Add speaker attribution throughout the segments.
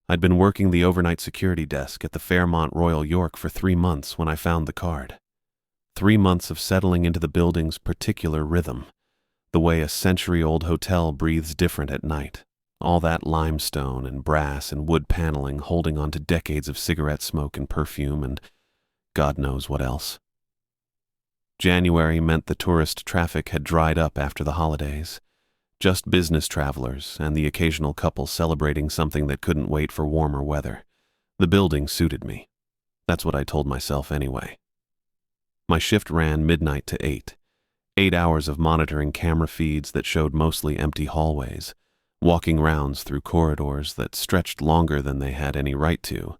Speaker 1: I'd been working the overnight security desk at the Fairmont Royal York for 3 months when I found the card. 3 months of settling into the building's particular rhythm, the way a century-old hotel breathes different at night. All that limestone and brass and wood paneling holding on to decades of cigarette smoke and perfume and God knows what else. January meant the tourist traffic had dried up after the holidays. Just business travelers and the occasional couple celebrating something that couldn't wait for warmer weather. The building suited me. That's what I told myself anyway. My shift ran midnight to 8. 8 hours of monitoring camera feeds that showed mostly empty hallways, walking rounds through corridors that stretched longer than they had any right to,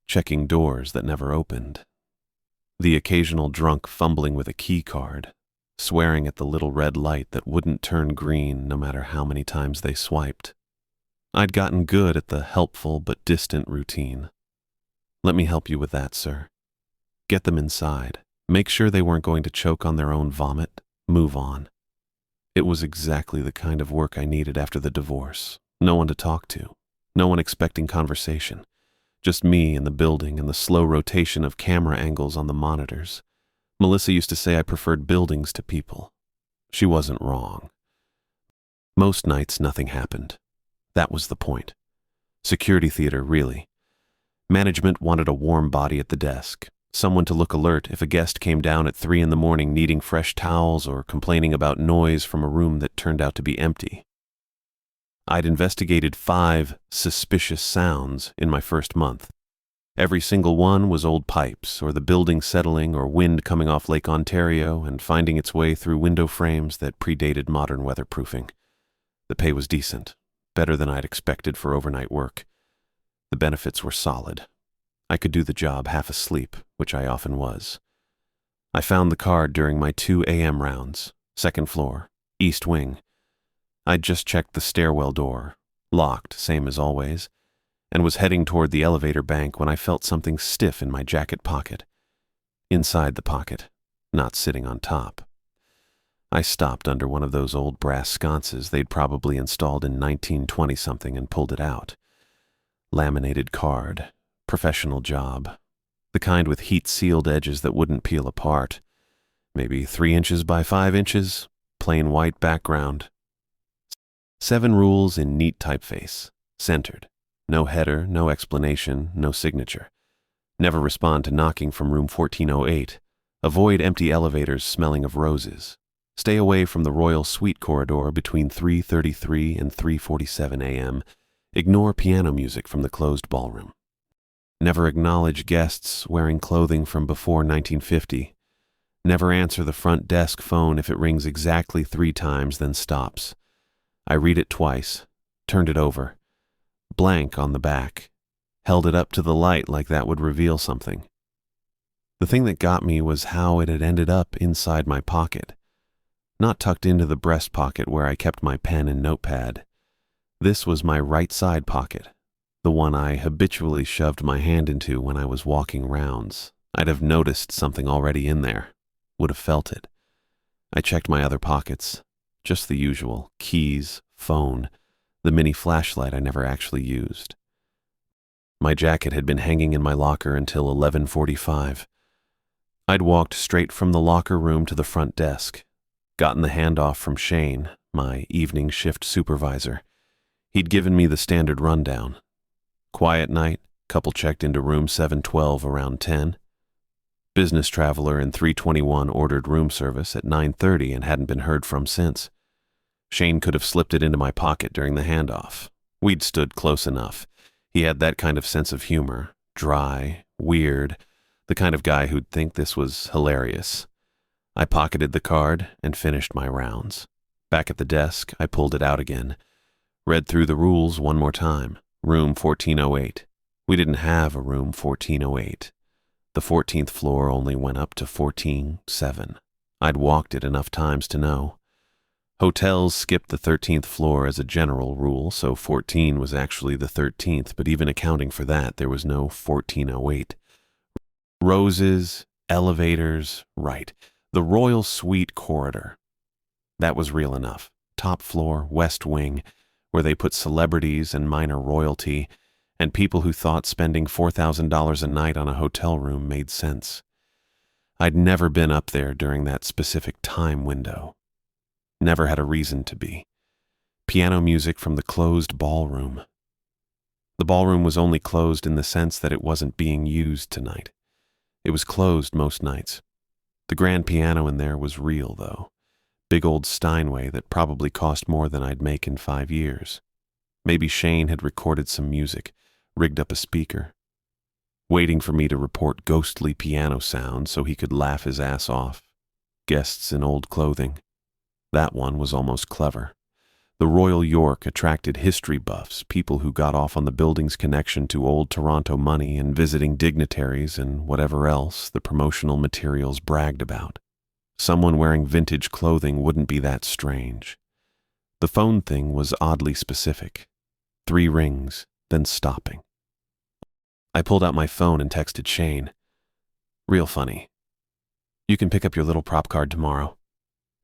Speaker 1: checking doors that never opened. The occasional drunk fumbling with a key card, swearing at the little red light that wouldn't turn green no matter how many times they swiped. I'd gotten good at the helpful but distant routine. Let me help you with that, sir. Get them inside. Make sure they weren't going to choke on their own vomit. Move on. It was exactly the kind of work I needed after the divorce. No one to talk to. No one expecting conversation. Just me and the building and the slow rotation of camera angles on the monitors. Melissa used to say I preferred buildings to people. She wasn't wrong. Most nights nothing happened. That was the point. Security theater, really. Management wanted a warm body at the desk, someone to look alert if a guest came down at 3 a.m. needing fresh towels or complaining about noise from a room that turned out to be empty. I'd investigated 5 suspicious sounds in my first month. Every single one was old pipes, or the building settling, or wind coming off Lake Ontario and finding its way through window frames that predated modern weatherproofing. The pay was decent, better than I'd expected for overnight work. The benefits were solid. I could do the job half asleep, which I often was. I found the card during my 2 a.m. rounds, 2nd floor, east wing. I'd just checked the stairwell door, locked, same as always, and was heading toward the elevator bank when I felt something stiff in my jacket pocket. Inside the pocket, not sitting on top. I stopped under one of those old brass sconces they'd probably installed in 1920-something and pulled it out. Laminated card, professional job, the kind with heat-sealed edges that wouldn't peel apart. Maybe 3 inches by 5 inches, plain white background. 7 rules in neat typeface, centered. No header, no explanation, no signature. Never respond to knocking from room 1408. Avoid empty elevators smelling of roses. Stay away from the royal suite corridor between 3:33 and 3:47 a.m. Ignore piano music from the closed ballroom. Never acknowledge guests wearing clothing from before 1950. Never answer the front desk phone if it rings exactly 3 times, then stops. I read it twice, turned it over. Blank on the back. Held it up to the light like that would reveal something. The thing that got me was how it had ended up inside my pocket. Not tucked into the breast pocket where I kept my pen and notepad. This was my right side pocket, the one I habitually shoved my hand into when I was walking rounds. I'd have noticed something already in there, would have felt it. I checked my other pockets, just the usual, keys, phone, the mini flashlight I never actually used. My jacket had been hanging in my locker until 11:45. I'd walked straight from the locker room to the front desk, gotten the handoff from Shane, my evening shift supervisor. He'd given me the standard rundown. Quiet night, couple checked into room 712 around 10. Business traveler in 321 ordered room service at 9:30 and hadn't been heard from since. Shane could have slipped it into my pocket during the handoff. We'd stood close enough. He had that kind of sense of humor, dry, weird, the kind of guy who'd think this was hilarious. I pocketed the card and finished my rounds. Back at the desk, I pulled it out again. Read through the rules one more time. Room 1408. We didn't have a room 1408. The 14th floor only went up to 14-7. I'd walked it enough times to know. Hotels skipped the 13th floor as a general rule, so 14 was actually the 13th, but even accounting for that, there was no 1408. Roses, elevators, right. The Royal Suite corridor. That was real enough. Top floor, west wing, where they put celebrities and minor royalty, and people who thought spending $4,000 a night on a hotel room made sense. I'd never been up there during that specific time window. Never had a reason to be. Piano music from the closed ballroom. The ballroom was only closed in the sense that it wasn't being used tonight. It was closed most nights. The grand piano in there was real, though. Big old Steinway that probably cost more than I'd make in 5 years. Maybe Shane had recorded some music, rigged up a speaker, waiting for me to report ghostly piano sounds so he could laugh his ass off. Guests in old clothing. That one was almost clever. The Royal York attracted history buffs, people who got off on the building's connection to old Toronto money and visiting dignitaries and whatever else the promotional materials bragged about. Someone wearing vintage clothing wouldn't be that strange. The phone thing was oddly specific. 3 rings, then stopping. I pulled out my phone and texted Shane. Real funny. You can pick up your little prop card tomorrow.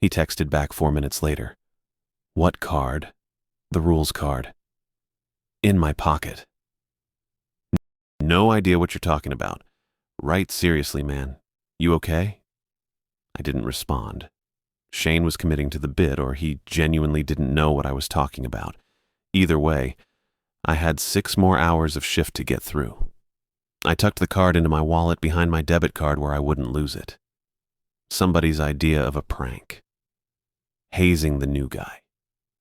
Speaker 1: He texted back 4 minutes later. What card? The rules card. In my pocket. No idea what you're talking about. Right, seriously, man. You okay? I didn't respond. Shane was committing to the bit, or he genuinely didn't know what I was talking about. Either way, I had 6 more hours of shift to get through. I tucked the card into my wallet behind my debit card where I wouldn't lose it. Somebody's idea of a prank. Hazing the new guy,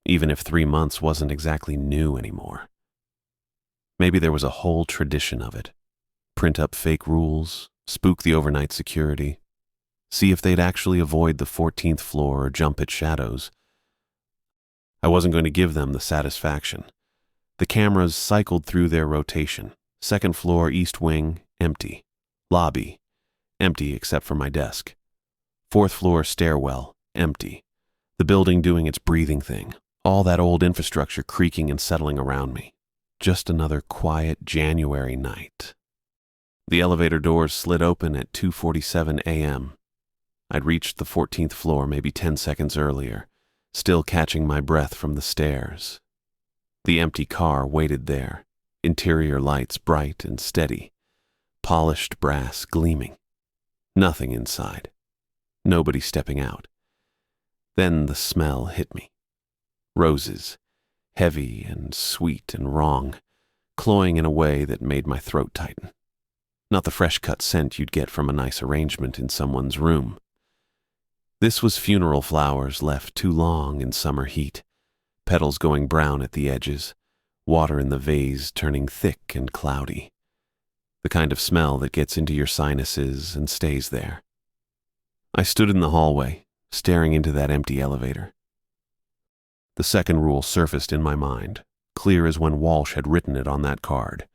Speaker 1: even if 3 months wasn't exactly new anymore. Maybe there was a whole tradition of it. Print up fake rules, spook the overnight security, see if they'd actually avoid the 14th floor or jump at shadows. I wasn't going to give them the satisfaction. The cameras cycled through their rotation. 2nd floor, east wing, empty. Lobby, empty except for my desk. 4th floor, stairwell, empty. The building doing its breathing thing. All that old infrastructure creaking and settling around me. Just another quiet January night. The elevator doors slid open at 2:47 a.m. I'd reached the 14th floor maybe 10 seconds earlier, still catching my breath from the stairs. The empty car waited there, interior lights bright and steady, polished brass gleaming. Nothing inside. Nobody stepping out. Then the smell hit me. Roses, heavy and sweet and wrong, cloying in a way that made my throat tighten. Not the fresh-cut scent you'd get from a nice arrangement in someone's room. This was funeral flowers left too long in summer heat, petals going brown at the edges, water in the vase turning thick and cloudy. The kind of smell that gets into your sinuses and stays there. I stood in the hallway, staring into that empty elevator. The second rule surfaced in my mind, clear as when Walsh had written it on that card.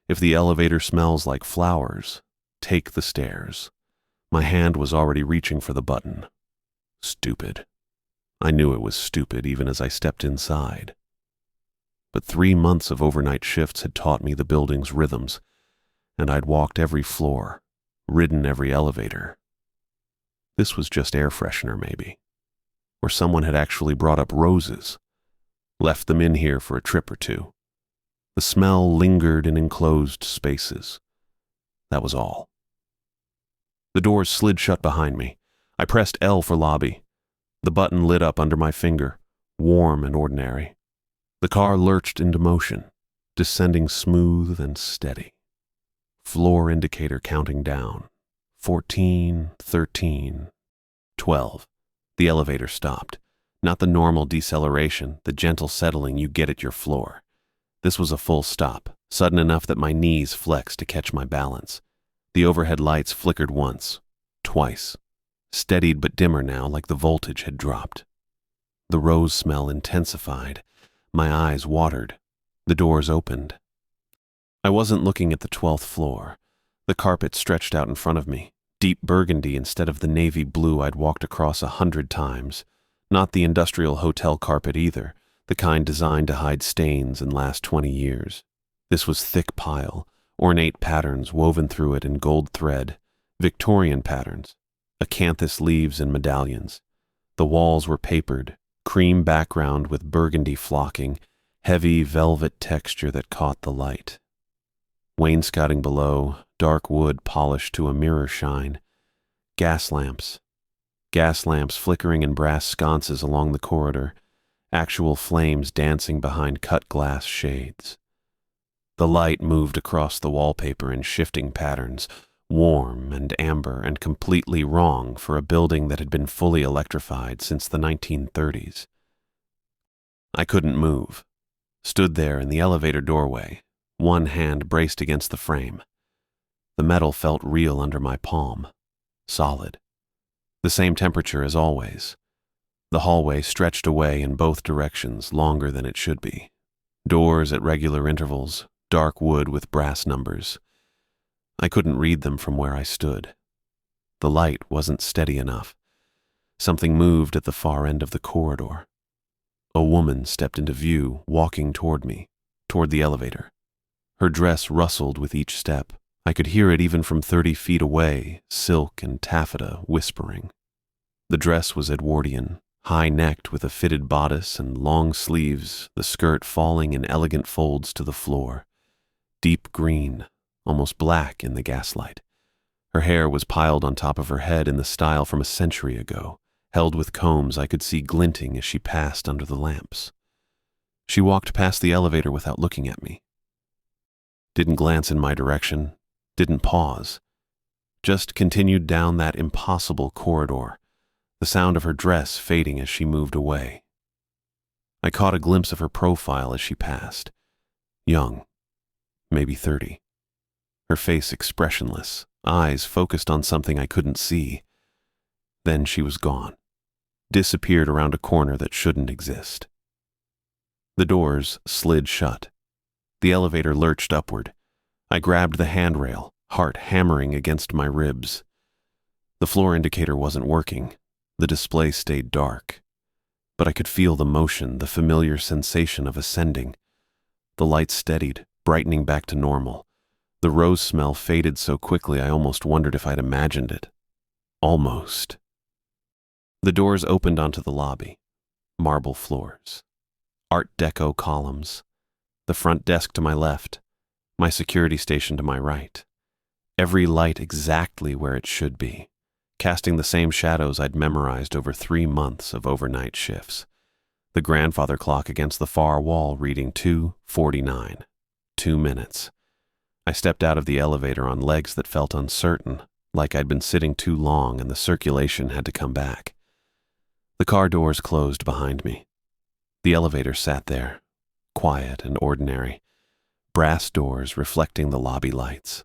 Speaker 1: If the elevator smells like flowers, take the stairs. My hand was already reaching for the button. Stupid. I knew it was stupid even as I stepped inside. But 3 months of overnight shifts had taught me the building's rhythms, and I'd walked every floor, ridden every elevator. This was just air freshener, maybe. Or someone had actually brought up roses, left them in here for a trip or two. The smell lingered in enclosed spaces. That was all. The doors slid shut behind me. I pressed L for lobby. The button lit up under my finger, warm and ordinary. The car lurched into motion, descending smooth and steady. Floor indicator counting down. 14, 13, 12. The elevator stopped. Not the normal deceleration, the gentle settling you get at your floor. This was a full stop, sudden enough that my knees flexed to catch my balance. The overhead lights flickered once, twice. Steadied but dimmer now, like the voltage had dropped. The rose smell intensified. My eyes watered. The doors opened. I wasn't looking at the 12th floor. The carpet stretched out in front of me, deep burgundy instead of the navy blue I'd walked across 100 times. Not the industrial hotel carpet either, the kind designed to hide stains and last 20 years. This was thick pile, ornate patterns woven through it in gold thread, Victorian patterns, acanthus leaves and medallions. The walls were papered, cream background with burgundy flocking, heavy velvet texture that caught the light. Wainscoting below, dark wood polished to a mirror shine. Gas lamps. Gas lamps flickering in brass sconces along the corridor, actual flames dancing behind cut glass shades. The light moved across the wallpaper in shifting patterns, warm and amber and completely wrong for a building that had been fully electrified since the 1930s. I couldn't move. Stood there in the elevator doorway, one hand braced against the frame. The metal felt real under my palm, solid. The same temperature as always. The hallway stretched away in both directions, longer than it should be. Doors at regular intervals, dark wood with brass numbers. I couldn't read them from where I stood. The light wasn't steady enough. Something moved at the far end of the corridor. A woman stepped into view, walking toward me, toward the elevator. Her dress rustled with each step. I could hear it even from 30 feet away, silk and taffeta whispering. The dress was Edwardian, high-necked with a fitted bodice and long sleeves, the skirt falling in elegant folds to the floor. Deep green, almost black in the gaslight. Her hair was piled on top of her head in the style from a century ago, held with combs I could see glinting as she passed under the lamps. She walked past the elevator without looking at me. Didn't glance in my direction, didn't pause. Just continued down that impossible corridor, the sound of her dress fading as she moved away. I caught a glimpse of her profile as she passed. Young, maybe 30. Her face expressionless, eyes focused on something I couldn't see. Then she was gone, disappeared around a corner that shouldn't exist. The doors slid shut. The elevator lurched upward. I grabbed the handrail, heart hammering against my ribs. The floor indicator wasn't working. The display stayed dark. But I could feel the motion, the familiar sensation of ascending. The light steadied, brightening back to normal. The rose smell faded so quickly I almost wondered if I'd imagined it. Almost. The doors opened onto the lobby. Marble floors. Art Deco columns. The front desk to my left. My security station to my right. Every light exactly where it should be, casting the same shadows I'd memorized over 3 months of overnight shifts. The grandfather clock against the far wall reading 2:49. 2 minutes. I stepped out of the elevator on legs that felt uncertain, like I'd been sitting too long and the circulation had to come back. The car doors closed behind me. The elevator sat there, quiet and ordinary, brass doors reflecting the lobby lights.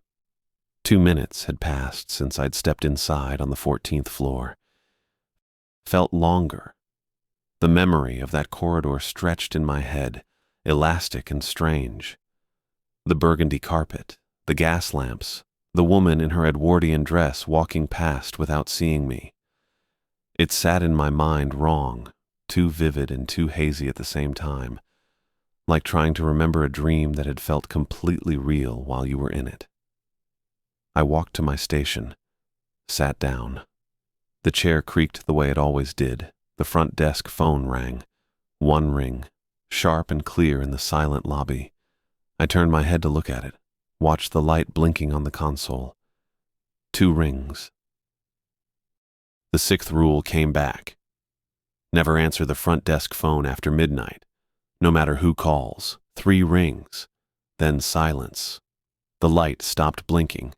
Speaker 1: 2 minutes had passed since I'd stepped inside on the 14th floor. Felt longer. The memory of that corridor stretched in my head, elastic and strange. The burgundy carpet, the gas lamps, the woman in her Edwardian dress walking past without seeing me. It sat in my mind wrong, too vivid and too hazy at the same time, like trying to remember a dream that had felt completely real while you were in it. I walked to my station, sat down. The chair creaked the way it always did. The front desk phone rang. One ring, sharp and clear in the silent lobby. I turned my head to look at it, watched the light blinking on the console. 2 rings. The 6th rule came back. Never answer the front desk phone after midnight, no matter who calls. 3 rings, then silence. The light stopped blinking.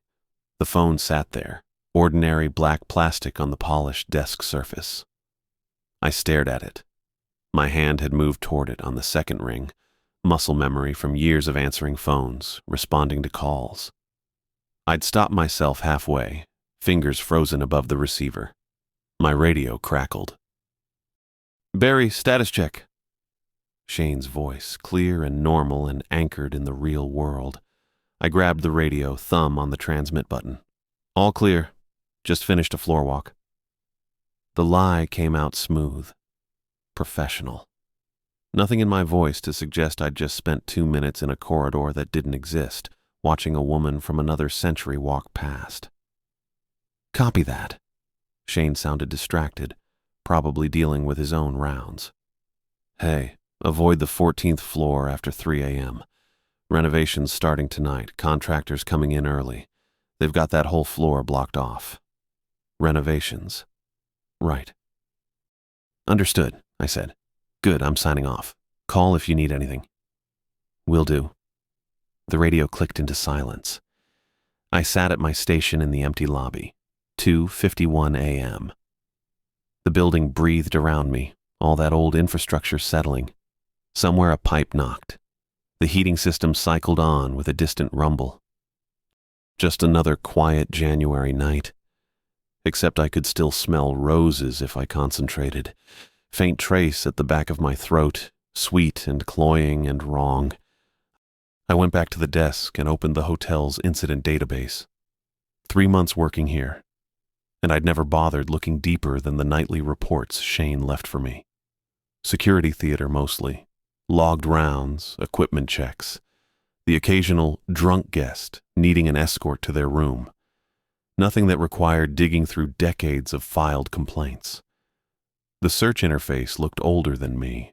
Speaker 1: The phone sat there, ordinary black plastic on the polished desk surface. I stared at it. My hand had moved toward it on the 2nd ring, muscle memory from years of answering phones, responding to calls. I'd stopped myself halfway, fingers frozen above the receiver. My radio crackled. "Barry, status check." Shane's voice, clear and normal and anchored in the real world. I grabbed the radio, thumb on the transmit button. "All clear. Just finished a floor walk." The lie came out smooth. Professional. Nothing in my voice to suggest I'd just spent 2 minutes in a corridor that didn't exist, watching a woman from another century walk past. "Copy that." Shane sounded distracted, probably dealing with his own rounds. "Hey, avoid the 14th floor after 3 a.m. Renovations starting tonight, contractors coming in early. They've got that whole floor blocked off. Renovations. Right. Understood, I said. Good, I'm signing off. Call if you need anything. Will do. The radio clicked into silence. I sat at my station in the empty lobby. 2:51 a.m. The building breathed around me, all that old infrastructure settling. Somewhere a pipe knocked. The heating system cycled on with a distant rumble. Just another quiet January night. Except I could still smell roses if I concentrated. Faint trace at the back of my throat, sweet and cloying and wrong. I went back to the desk and opened the hotel's incident database. 3 months working here, and I'd never bothered looking deeper than the nightly reports Shane left for me. Security theater mostly, logged rounds, equipment checks, the occasional drunk guest needing an escort to their room. Nothing that required digging through decades of filed complaints. The search interface looked older than me.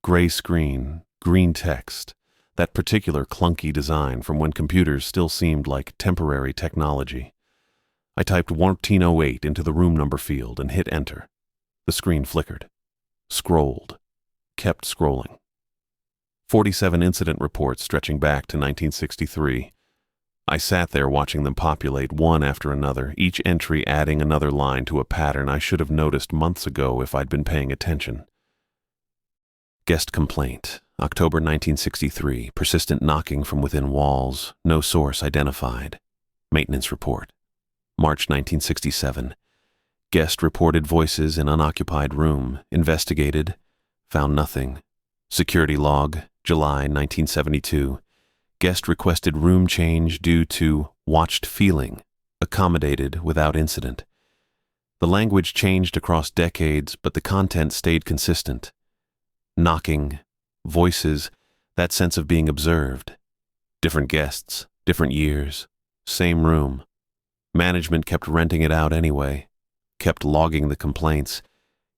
Speaker 1: Gray screen, green text, that particular clunky design from when computers still seemed like temporary technology. I typed 1408 into the room number field and hit enter. The screen flickered, scrolled, kept scrolling. 47 incident reports stretching back to 1963. I sat there watching them populate one after another, each entry adding another line to a pattern I should have noticed months ago if I'd been paying attention. Guest complaint, October 1963, persistent knocking from within walls, no source identified. Maintenance report, March 1967. Guest reported voices in unoccupied room, investigated, found nothing. Security log, July 1972. Guest requested room change due to watched feeling, accommodated without incident. The language changed across decades, but the content stayed consistent. Knocking, voices, that sense of being observed. Different guests, different years, same room. Management kept renting it out anyway, kept logging the complaints,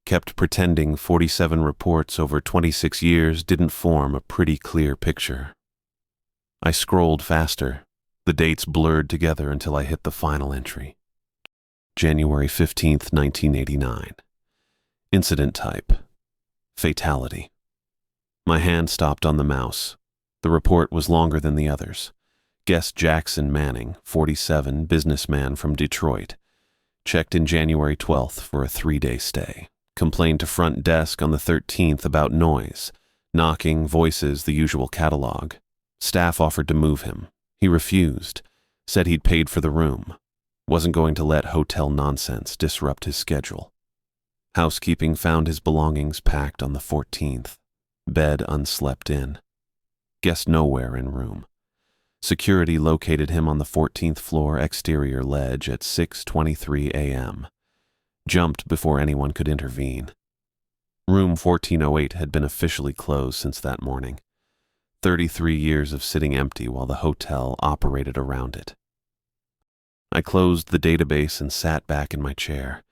Speaker 1: kept pretending 47 reports over 26 years didn't form a pretty clear picture. I scrolled faster. The dates blurred together until I hit the final entry. January 15th, 1989. Incident type: fatality. My hand stopped on the mouse. The report was longer than the others. Guest Jackson Manning, 47, businessman from Detroit. Checked in January 12th for a 3-day stay. Complained to front desk on the 13th about noise. Knocking, voices, the usual catalog. Staff offered to move him. He refused, said he'd paid for the room. Wasn't going to let hotel nonsense disrupt his schedule. Housekeeping found his belongings packed on the 14th. Bed unslept in. Guest nowhere in room. Security located him on the 14th floor exterior ledge at 6:23 a.m. Jumped before anyone could intervene. Room 1408 had been officially closed since that morning. 33 years of sitting empty while the hotel operated around it. I closed the database and sat back in my chair.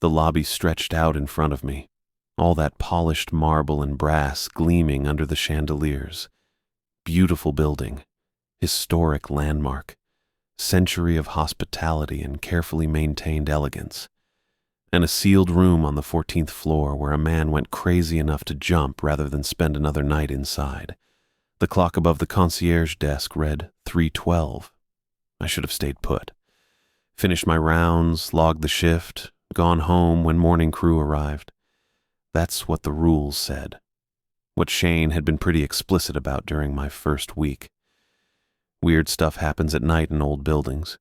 Speaker 1: The lobby stretched out in front of me, all that polished marble and brass gleaming under the chandeliers. Beautiful building, historic landmark, century of hospitality and carefully maintained elegance. And a sealed room on the 14th floor where a man went crazy enough to jump rather than spend another night inside. The clock above the concierge desk read 3:12. I should have stayed put. Finished my rounds, logged the shift, gone home when morning crew arrived. That's what the rules said. What Shane had been pretty explicit about during my first week. Weird stuff happens at night in old buildings.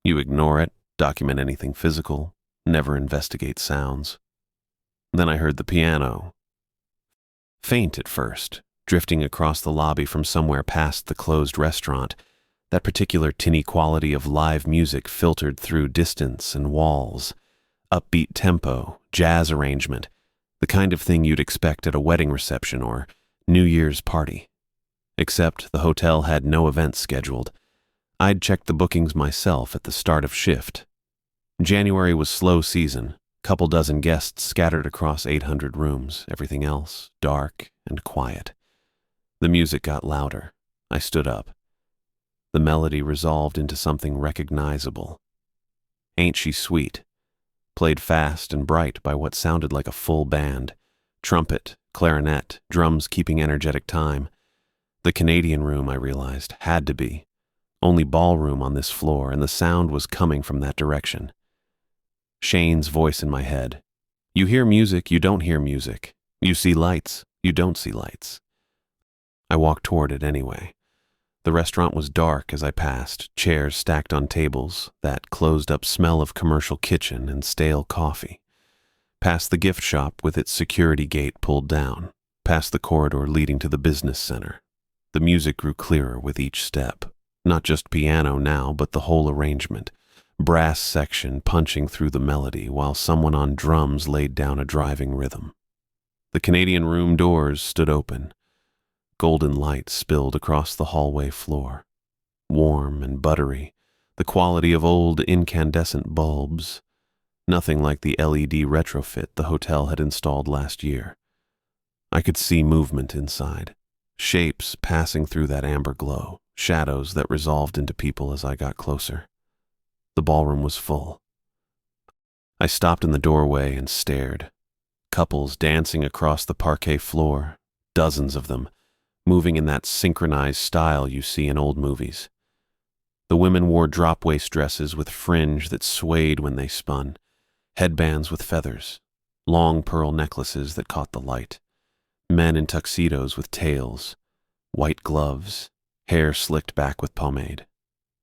Speaker 1: You ignore it, document anything physical, never investigate sounds. Then I heard the piano. Faint at first, drifting across the lobby from somewhere past the closed restaurant, that particular tinny quality of live music filtered through distance and walls. Upbeat tempo, jazz arrangement, the kind of thing you'd expect at a wedding reception or New Year's party. Except the hotel had no events scheduled. I'd checked the bookings myself at the start of shift. January was slow season, couple dozen guests scattered across 800 rooms, everything else dark and quiet. The music got louder. I stood up. The melody resolved into something recognizable. Ain't She Sweet, played fast and bright by what sounded like a full band. Trumpet, clarinet, drums keeping energetic time. The Canadian Room, I realized, had to be. Only ballroom on this floor, and the sound was coming from that direction. Shane's voice in my head. You hear music, you don't hear music. You see lights, you don't see lights. I walked toward it anyway. The restaurant was dark as I passed, chairs stacked on tables, that closed-up smell of commercial kitchen and stale coffee. Past the gift shop with its security gate pulled down, past the corridor leading to the business center. The music grew clearer with each step. Not just piano now, but the whole arrangement. Brass section punching through the melody while someone on drums laid down a driving rhythm. The Canadian Room doors stood open. Golden light spilled across the hallway floor. Warm and buttery, the quality of old incandescent bulbs. Nothing like the LED retrofit the hotel had installed last year. I could see movement inside, shapes passing through that amber glow, shadows that resolved into people as I got closer. The ballroom was full. I stopped in the doorway and stared. Couples dancing across the parquet floor, dozens of them, moving in that synchronized style you see in old movies. The women wore drop-waist dresses with fringe that swayed when they spun, headbands with feathers, long pearl necklaces that caught the light, men in tuxedos with tails, white gloves, hair slicked back with pomade.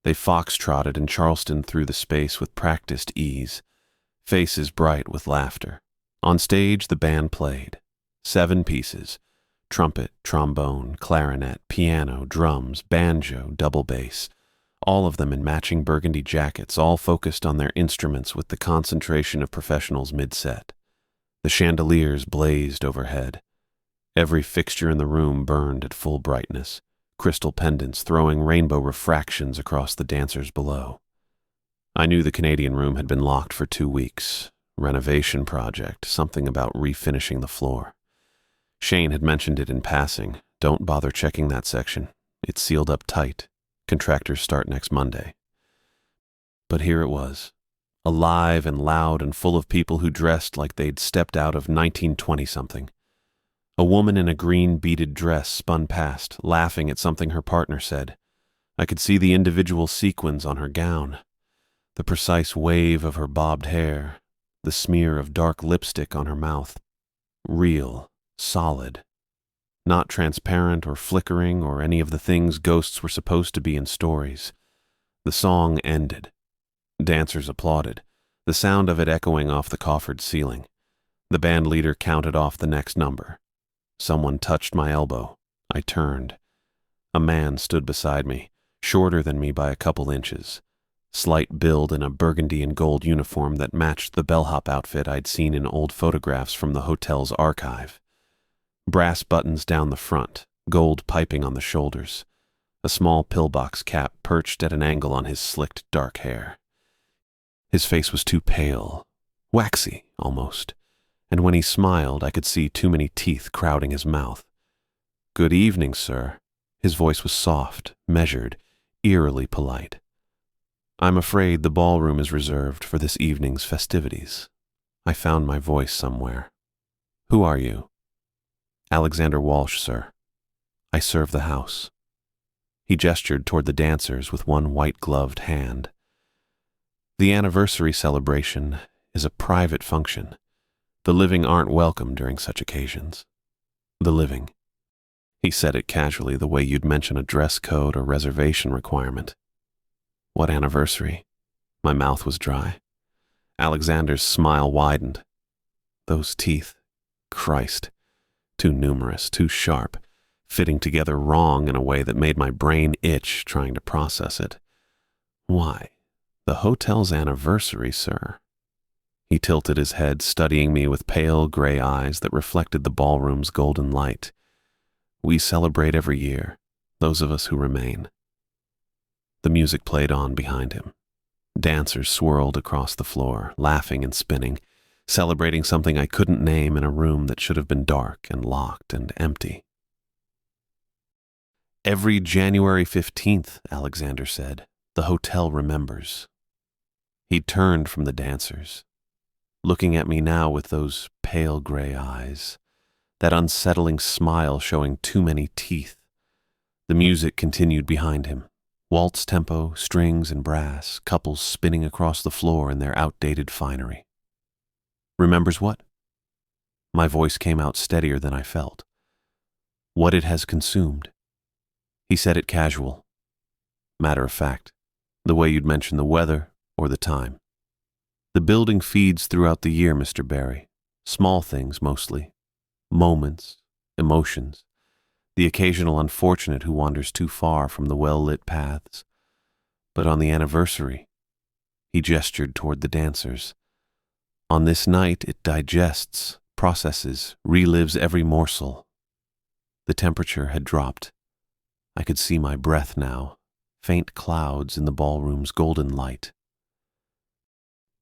Speaker 1: They foxtrotted in Charleston through the space with practiced ease, faces bright with laughter. On stage, the band played. 7 pieces. Trumpet, trombone, clarinet, piano, drums, banjo, double bass. All of them in matching burgundy jackets, all focused on their instruments with the concentration of professionals mid-set. The chandeliers blazed overhead. Every fixture in the room burned at full brightness, crystal pendants throwing rainbow refractions across the dancers below. I knew the Canadian Room had been locked for 2 weeks. Renovation project, something about refinishing the floor. Shane had mentioned it in passing. Don't bother checking that section. It's sealed up tight. Contractors start next Monday. But here it was, alive and loud and full of people who dressed like they'd stepped out of 1920-something. A woman in a green beaded dress spun past, laughing at something her partner said. I could see the individual sequins on her gown, the precise wave of her bobbed hair, the smear of dark lipstick on her mouth. Real, solid. Not transparent or flickering or any of the things ghosts were supposed to be in stories. The song ended. Dancers applauded, the sound of it echoing off the coffered ceiling. The band leader counted off the next number. Someone touched my elbow. I turned. A man stood beside me, shorter than me by a couple inches. Slight build in a burgundy and gold uniform that matched the bellhop outfit I'd seen in old photographs from the hotel's archive. Brass buttons down the front, gold piping on the shoulders. A small pillbox cap perched at an angle on his slicked dark hair. His face was too pale, waxy almost, and when he smiled I could see too many teeth crowding his mouth. "Good evening, sir." His voice was soft, measured, eerily polite. "I'm afraid the ballroom is reserved for this evening's festivities." I found my voice somewhere. "Who are you?" "Alexander Walsh, sir. I serve the house." He gestured toward the dancers with one white-gloved hand. "The anniversary celebration is a private function. The living aren't welcome during such occasions." The living. He said it casually, the way you'd mention a dress code or reservation requirement. "What anniversary?" My mouth was dry. Alexander's smile widened. Those teeth. Christ. Too numerous, too sharp, fitting together wrong in a way that made my brain itch trying to process it. "Why, the hotel's anniversary, sir." He tilted his head, studying me with pale gray eyes that reflected the ballroom's golden light. "We celebrate every year, those of us who remain." The music played on behind him. Dancers swirled across the floor, laughing and spinning, celebrating something I couldn't name in a room that should have been dark and locked and empty. Every January 15th, Alexander said, the hotel remembers. He turned from the dancers, looking at me now with those pale gray eyes, that unsettling smile showing too many teeth. The music continued behind him. Waltz tempo, strings and brass, couples spinning across the floor in their outdated finery. Remembers what? My voice came out steadier than I felt. What it has consumed. He said it casual. Matter of fact, the way you'd mention the weather or the time. The building feeds throughout the year, Mr. Barry. Small things mostly. Moments, emotions. The occasional unfortunate who wanders too far from the well-lit paths. But on the anniversary, he gestured toward the dancers. On this night, it digests, processes, relives every morsel. The temperature had dropped. I could see my breath now, faint clouds in the ballroom's golden light.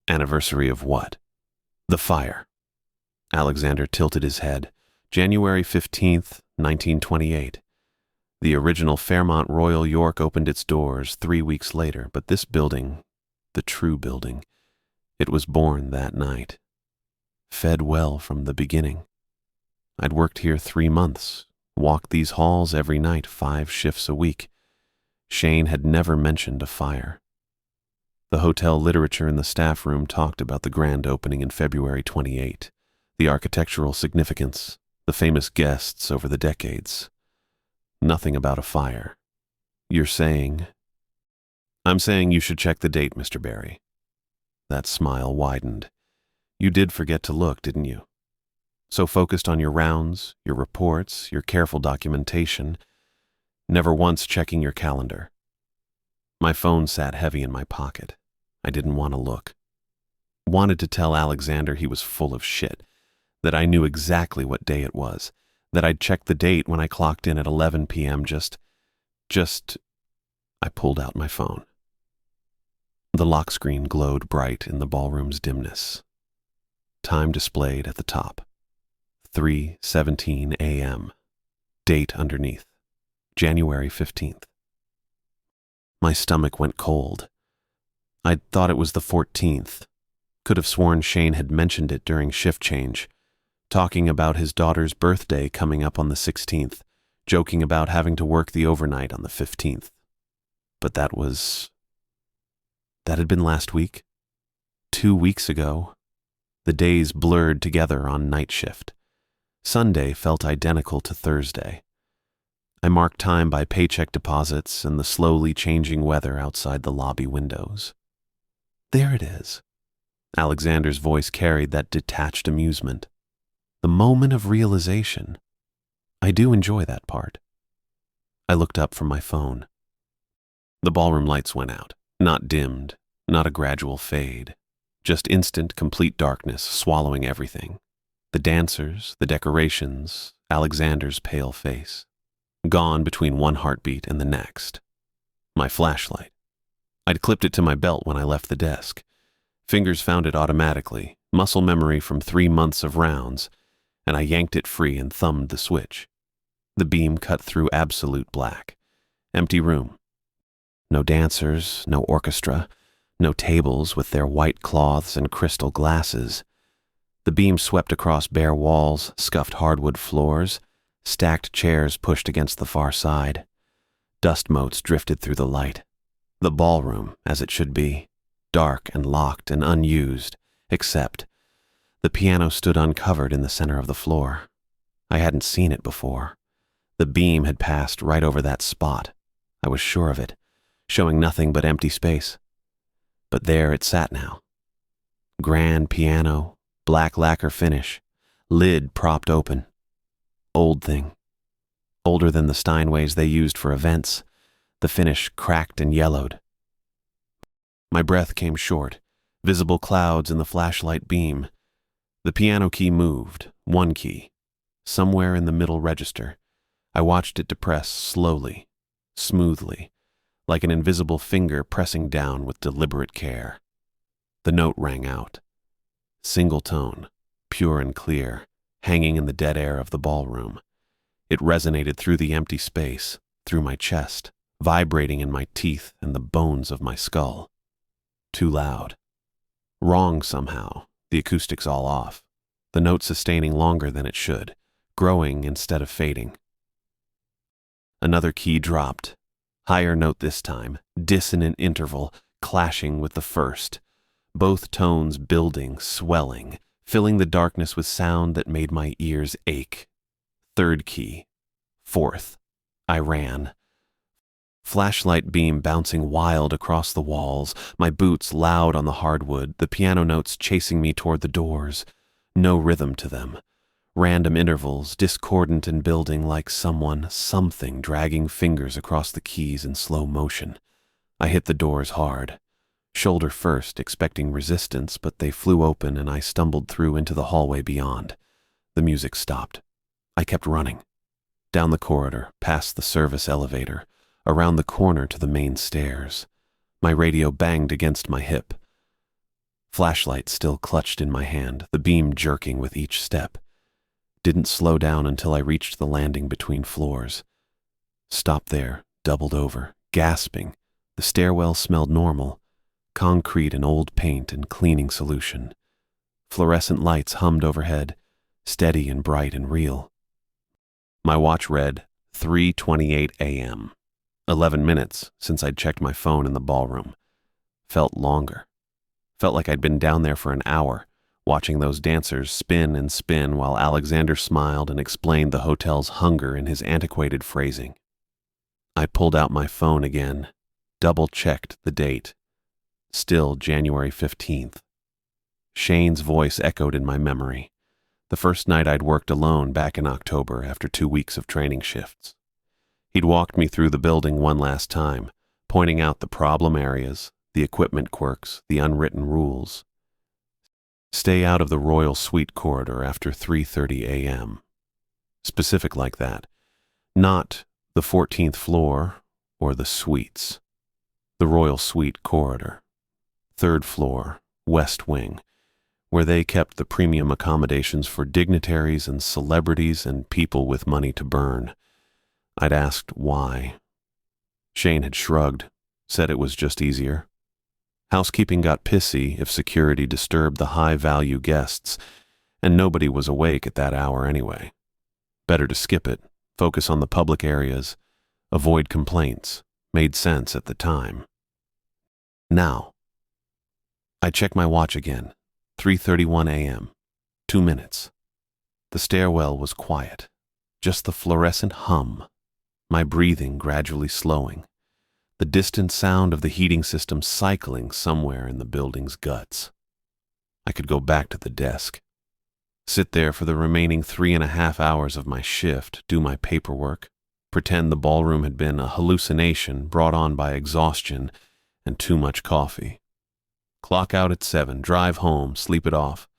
Speaker 1: Anniversary of what? The fire. Alexander tilted his head. January 15th, 1928. The original Fairmont Royal York opened its doors 3 weeks later, but this building, the true building, it was born that night. Fed well from the beginning. I'd worked here 3 months, walked these halls every night, 5 shifts a week. Shane had never mentioned a fire. The hotel literature in the staff room talked about the grand opening in February 28, the architectural significance, the famous guests over the decades. Nothing about a fire. You're saying... I'm saying you should check the date, Mr. Barry. That smile widened. You did forget to look, didn't you? So focused on your rounds, your reports, your careful documentation, never once checking your calendar. My phone sat heavy in my pocket. I didn't want to look. Wanted to tell Alexander he was full of shit, that I knew exactly what day it was, that I'd checked the date when I clocked in at 11 p.m. I pulled out my phone. The lock screen glowed bright in the ballroom's dimness. Time displayed at the top. 3:17 a.m. Date underneath. January 15th. My stomach went cold. I'd thought it was the 14th. Could have sworn Shane had mentioned it during shift change, talking about his daughter's birthday coming up on the 16th, joking about having to work the overnight on the 15th. But that had been last week. 2 weeks ago. The days blurred together on night shift. Sunday felt identical to Thursday. I marked time by paycheck deposits and the slowly changing weather outside the lobby windows. There it is. Alexander's voice carried that detached amusement. The moment of realization. I do enjoy that part. I looked up from my phone. The ballroom lights went out, not dimmed, not a gradual fade, just instant, complete darkness swallowing everything. The dancers, the decorations, Alexander's pale face. Gone between one heartbeat and the next. My flashlight. I'd clipped it to my belt when I left the desk. Fingers found it automatically, muscle memory from 3 months of rounds, and I yanked it free and thumbed the switch. The beam cut through absolute black. Empty room. No dancers, no orchestra, no tables with their white cloths and crystal glasses. The beam swept across bare walls, scuffed hardwood floors, stacked chairs pushed against the far side. Dust motes drifted through the light. The ballroom, as it should be, dark and locked and unused, except the piano stood uncovered in the center of the floor. I hadn't seen it before. The beam had passed right over that spot. I was sure of it, showing nothing but empty space. But there it sat now. Grand piano, black lacquer finish, lid propped open. Old thing. Older than the Steinways they used for events. The finish cracked and yellowed. My breath came short, visible clouds in the flashlight beam. The piano key moved, one key, somewhere in the middle register. I watched it depress slowly, smoothly, like an invisible finger pressing down with deliberate care. The note rang out. Single tone, pure and clear, hanging in the dead air of the ballroom. It resonated through the empty space, through my chest, vibrating in my teeth and the bones of my skull. Too loud. Wrong somehow, the acoustics all off, the note sustaining longer than it should, growing instead of fading. Another key dropped. Higher note this time, dissonant interval, clashing with the first. Both tones building, swelling, filling the darkness with sound that made my ears ache. Third key. Fourth. I ran. Flashlight beam bouncing wild across the walls, my boots loud on the hardwood, the piano notes chasing me toward the doors. No rhythm to them. Random intervals, discordant and building like something dragging fingers across the keys in slow motion. I hit the doors hard. Shoulder first, expecting resistance, but they flew open and I stumbled through into the hallway beyond. The music stopped. I kept running. Down the corridor, past the service elevator, around the corner to the main stairs. My radio banged against my hip. Flashlight still clutched in my hand, the beam jerking with each step. Didn't slow down until I reached the landing between floors. Stopped there, doubled over, gasping. The stairwell smelled normal. Concrete and old paint and cleaning solution. Fluorescent lights hummed overhead, steady and bright and real. My watch read 3:28 a.m. 11 minutes since I'd checked my phone in the ballroom. Felt longer. Felt like I'd been down there for an hour, watching those dancers spin and spin while Alexander smiled and explained the hotel's hunger in his antiquated phrasing. I pulled out my phone again, double-checked the date. Still January 15th. Shane's voice echoed in my memory. The first night I'd worked alone back in October after 2 weeks of training shifts. He'd walked me through the building one last time, pointing out the problem areas, the equipment quirks, the unwritten rules. Stay out of the Royal Suite corridor after 3:30 a.m. Specific like that. Not the 14th floor or the suites. The Royal Suite corridor. 3rd floor, West Wing, where they kept the premium accommodations for dignitaries and celebrities and people with money to burn. I'd asked why. Shane had shrugged, said it was just easier. Housekeeping got pissy if security disturbed the high-value guests, and nobody was awake at that hour anyway. Better to skip it, focus on the public areas, avoid complaints. Made sense at the time. Now, I checked my watch again. 3:31 a.m. 2 minutes. The stairwell was quiet, just the fluorescent hum, my breathing gradually slowing, the distant sound of the heating system cycling somewhere in the building's guts. I could go back to the desk, sit there for the remaining 3.5 hours of my shift, do my paperwork, pretend the ballroom had been a hallucination brought on by exhaustion and too much coffee. Clock out at 7, drive home, sleep it off.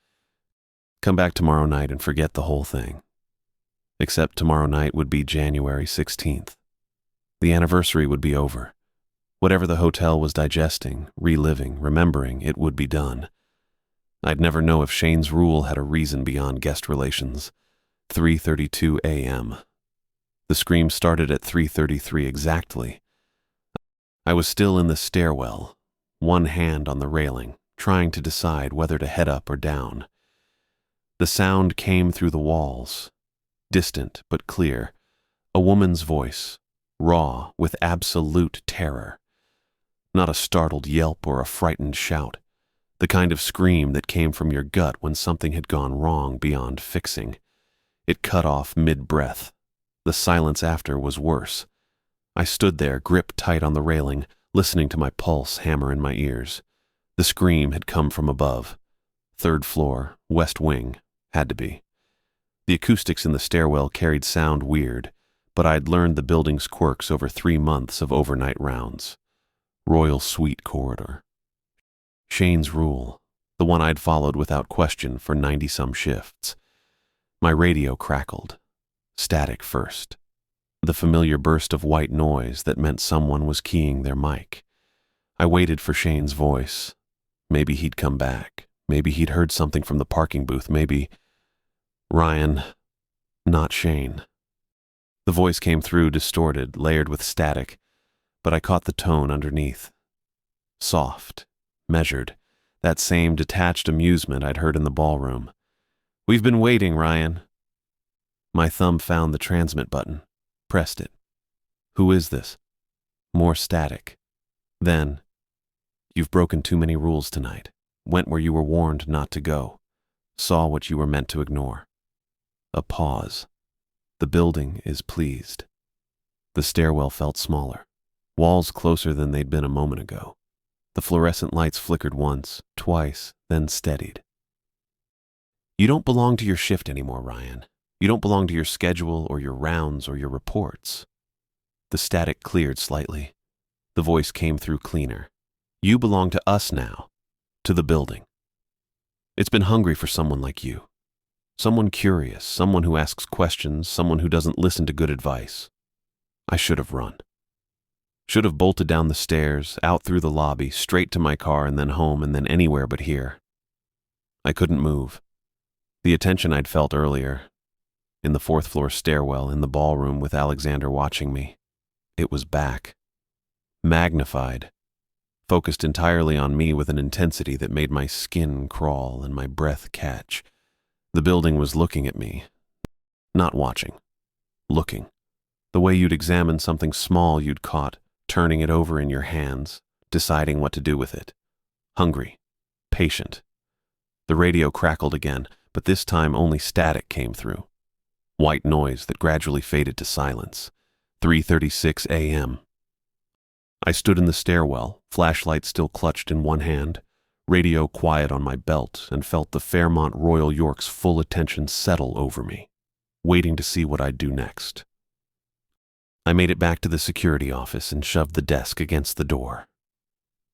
Speaker 1: Come back tomorrow night and forget the whole thing. Except tomorrow night would be January 16th. The anniversary would be over. Whatever the hotel was digesting, reliving, remembering, it would be done. I'd never know if Shane's rule had a reason beyond guest relations. 3:32 a.m. The scream started at 3:33 exactly. I was still in the stairwell, one hand on the railing, trying to decide whether to head up or down. The sound came through the walls, distant but clear, a woman's voice, raw with absolute terror. Not a startled yelp or a frightened shout, the kind of scream that came from your gut when something had gone wrong beyond fixing. It cut off mid-breath. The silence after was worse. I stood there, gripped tight on the railing, listening to my pulse hammer in my ears. The scream had come from above. 3rd floor, West Wing, had to be. The acoustics in the stairwell carried sound weird, but I'd learned the building's quirks over 3 months of overnight rounds. Royal Suite corridor. Shane's rule, the one I'd followed without question for 90-some shifts. My radio crackled. Static first. The familiar burst of white noise that meant someone was keying their mic. I waited for Shane's voice. Maybe he'd come back. Maybe he'd heard something from the parking booth. Maybe... Ryan, not Shane. The voice came through distorted, layered with static, but I caught the tone underneath. Soft, measured, that same detached amusement I'd heard in the ballroom. "We've been waiting, Ryan." My thumb found the transmit button, pressed it. "Who is this?" More static. Then, "You've broken too many rules tonight. Went where you were warned not to go. Saw what you were meant to ignore." A pause. "The building is pleased." The stairwell felt smaller, walls closer than they'd been a moment ago. The fluorescent lights flickered once, twice, then steadied. "You don't belong to your shift anymore, Ryan. You don't belong to your schedule or your rounds or your reports." The static cleared slightly. The voice came through cleaner. "You belong to us now, to the building. It's been hungry for someone like you. Someone curious, someone who asks questions, someone who doesn't listen to good advice. I should have run. Should have bolted down the stairs, out through the lobby, straight to my car and then home and then anywhere but here. I couldn't move. The attention I'd felt earlier, in the fourth floor stairwell, in the ballroom with Alexander watching me, it was back. Magnified. Focused entirely on me with an intensity that made my skin crawl and my breath catch. The building was looking at me. Not watching. Looking. The way you'd examine something small you'd caught, turning it over in your hands, deciding what to do with it. Hungry. Patient. The radio crackled again, but this time only static came through. White noise that gradually faded to silence. 3:36 a.m. I stood in the stairwell, flashlight still clutched in one hand, radio quiet on my belt, and felt the Fairmont Royal York's full attention settle over me, waiting to see what I'd do next. I made it back to the security office and shoved the desk against the door.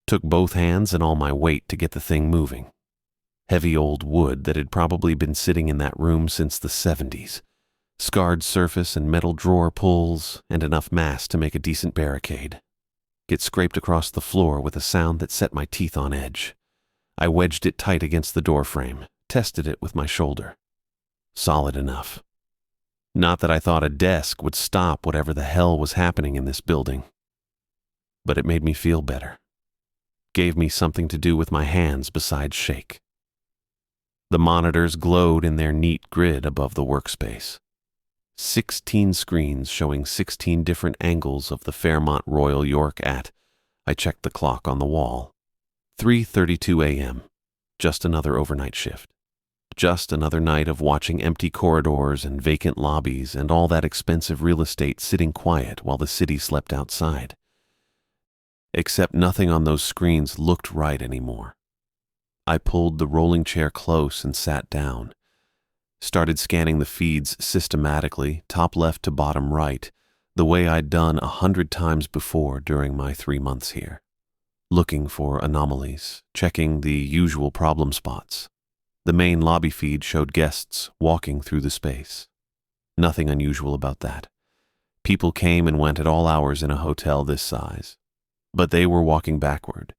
Speaker 1: Took both hands and all my weight to get the thing moving. Heavy old wood that had probably been sitting in that room since the 70s. Scarred surface and metal drawer pulls, and enough mass to make a decent barricade. It scraped across the floor with a sound that set my teeth on edge. I wedged it tight against the doorframe, tested it with my shoulder. Solid enough. Not that I thought a desk would stop whatever the hell was happening in this building. But it made me feel better. Gave me something to do with my hands besides shake. The monitors glowed in their neat grid above the workspace. 16 screens showing 16 different angles of the Fairmont Royal York at, I checked the clock on the wall, 3:32 a.m. Just another overnight shift. Just another night of watching empty corridors and vacant lobbies and all that expensive real estate sitting quiet while the city slept outside. Except nothing on those screens looked right anymore. I pulled the rolling chair close and sat down. Started scanning the feeds systematically, top left to bottom right, the way I'd done 100 times before during my 3 months here. Looking for anomalies, checking the usual problem spots. The main lobby feed showed guests walking through the space. Nothing unusual about that. People came and went at all hours in a hotel this size. But they were walking backward,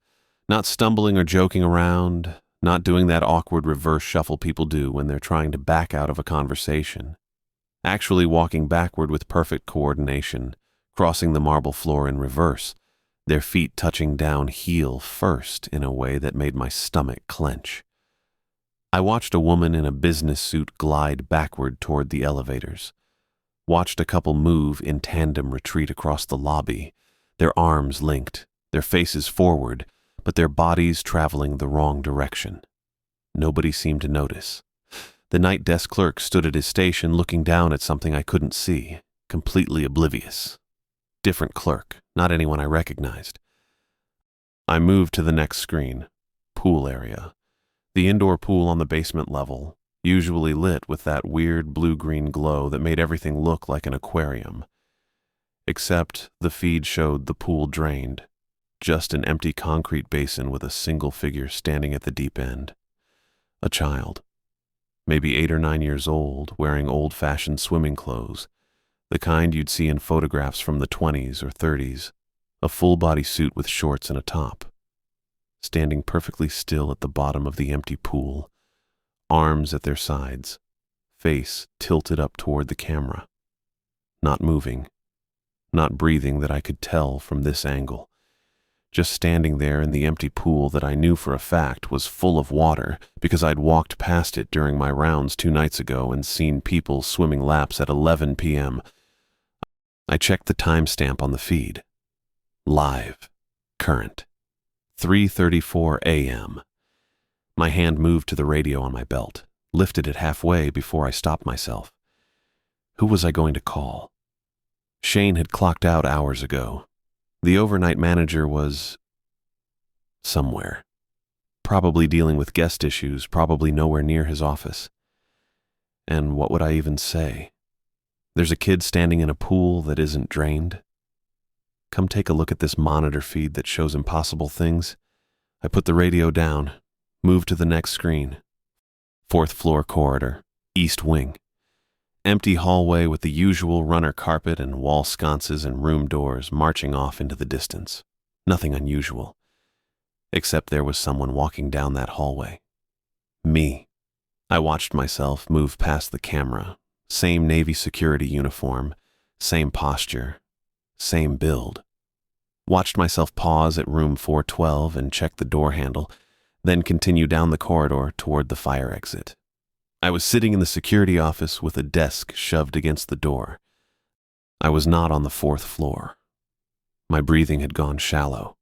Speaker 1: not stumbling or joking around, not doing that awkward reverse shuffle people do when they're trying to back out of a conversation. Actually walking backward with perfect coordination, crossing the marble floor in reverse, their feet touching down heel first in a way that made my stomach clench. I watched a woman in a business suit glide backward toward the elevators. Watched a couple move in tandem retreat across the lobby, their arms linked, their faces forward, but their bodies traveling the wrong direction. Nobody seemed to notice. The night desk clerk stood at his station looking down at something I couldn't see, completely oblivious. Different clerk, not anyone I recognized. I moved to the next screen, pool area. The indoor pool on the basement level, usually lit with that weird blue-green glow that made everything look like an aquarium. Except the feed showed the pool drained. Just an empty concrete basin with a single figure standing at the deep end. A child. Maybe 8 or 9 years old, wearing old-fashioned swimming clothes, the kind you'd see in photographs from the 20s or 30s, a full-body suit with shorts and a top. Standing perfectly still at the bottom of the empty pool, arms at their sides, face tilted up toward the camera. not moving, not breathing that I could tell from this angle. Just standing there in the empty pool that I knew for a fact was full of water because I'd walked past it during my rounds 2 nights ago and seen people swimming laps at 11 p.m. I checked the timestamp on the feed. Live. Current. 3:34 a.m. My hand moved to the radio on my belt, lifted it halfway before I stopped myself. Who was I going to call? Shane had clocked out hours ago. The overnight manager was somewhere. Probably dealing with guest issues, probably nowhere near his office. And what would I even say? There's a kid standing in a pool that isn't drained. Come take a look at this monitor feed that shows impossible things. I put the radio down, moved to the next screen. 4th floor corridor, east wing. Empty hallway with the usual runner carpet and wall sconces and room doors marching off into the distance. Nothing unusual. Except there was someone walking down that hallway. Me. I watched myself move past the camera. Same Navy security uniform, same posture, same build. Watched myself pause at room 412 and check the door handle, then continue down the corridor toward the fire exit. I was sitting in the security office with a desk shoved against the door. I was not on the 4th floor. My breathing had gone shallow.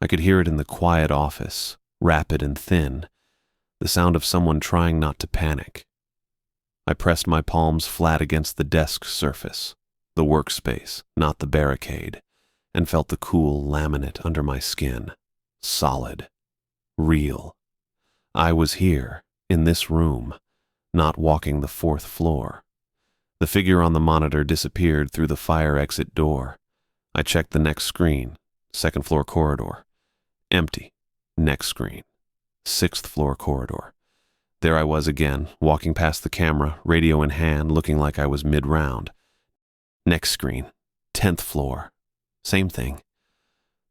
Speaker 1: I could hear it in the quiet office, rapid and thin, the sound of someone trying not to panic. I pressed my palms flat against the desk surface, the workspace, not the barricade, and felt the cool laminate under my skin. Solid. Real. I was here, in this room, not walking the 4th floor. The figure on the monitor disappeared through the fire exit door. I checked the next screen, 2nd floor corridor. Empty. Next screen. 6th floor corridor. There I was again, walking past the camera, radio in hand, looking like I was mid-round. Next screen. 10th floor. Same thing.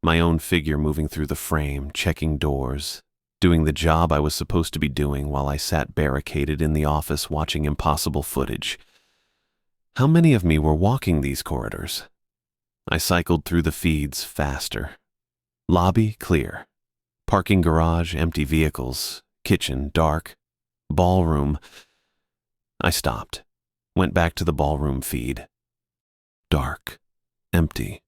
Speaker 1: My own figure moving through the frame, checking doors, doing the job I was supposed to be doing while I sat barricaded in the office watching impossible footage. How many of me were walking these corridors? I cycled through the feeds faster. Lobby, clear. Parking garage, empty vehicles. Kitchen, dark. Ballroom. I stopped. Went back to the ballroom feed. Dark. Empty.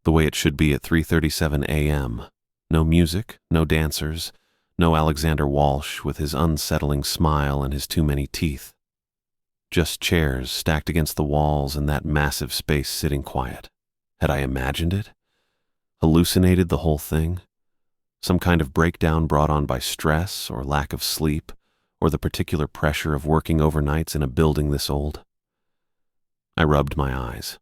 Speaker 1: The way it should be at 3:37 a.m. No music, no dancers, no Alexander Walsh with his unsettling smile and his too many teeth. Just chairs stacked against the walls and that massive space sitting quiet. Had I imagined it? Hallucinated the whole thing? Some kind of breakdown brought on by stress or lack of sleep, or the particular pressure of working overnights in a building this old? I rubbed my eyes.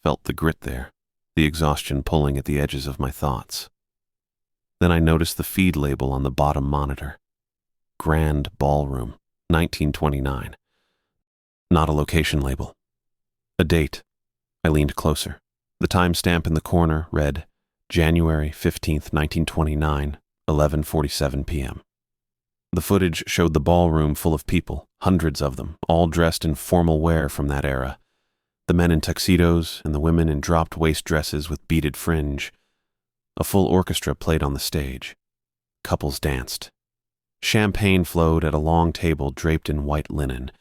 Speaker 1: Felt the grit there, the exhaustion pulling at the edges of my thoughts. Then I noticed the feed label on the bottom monitor. Grand Ballroom, 1929. Not a location label. A date. I leaned closer. The timestamp in the corner read January 15th, 1929, 11:47 p.m. The footage showed the ballroom full of people, hundreds of them, all dressed in formal wear from that era. The men in tuxedos and the women in dropped waist dresses with beaded fringe. A full orchestra played on the stage. Couples danced. Champagne flowed at a long table draped in white linen.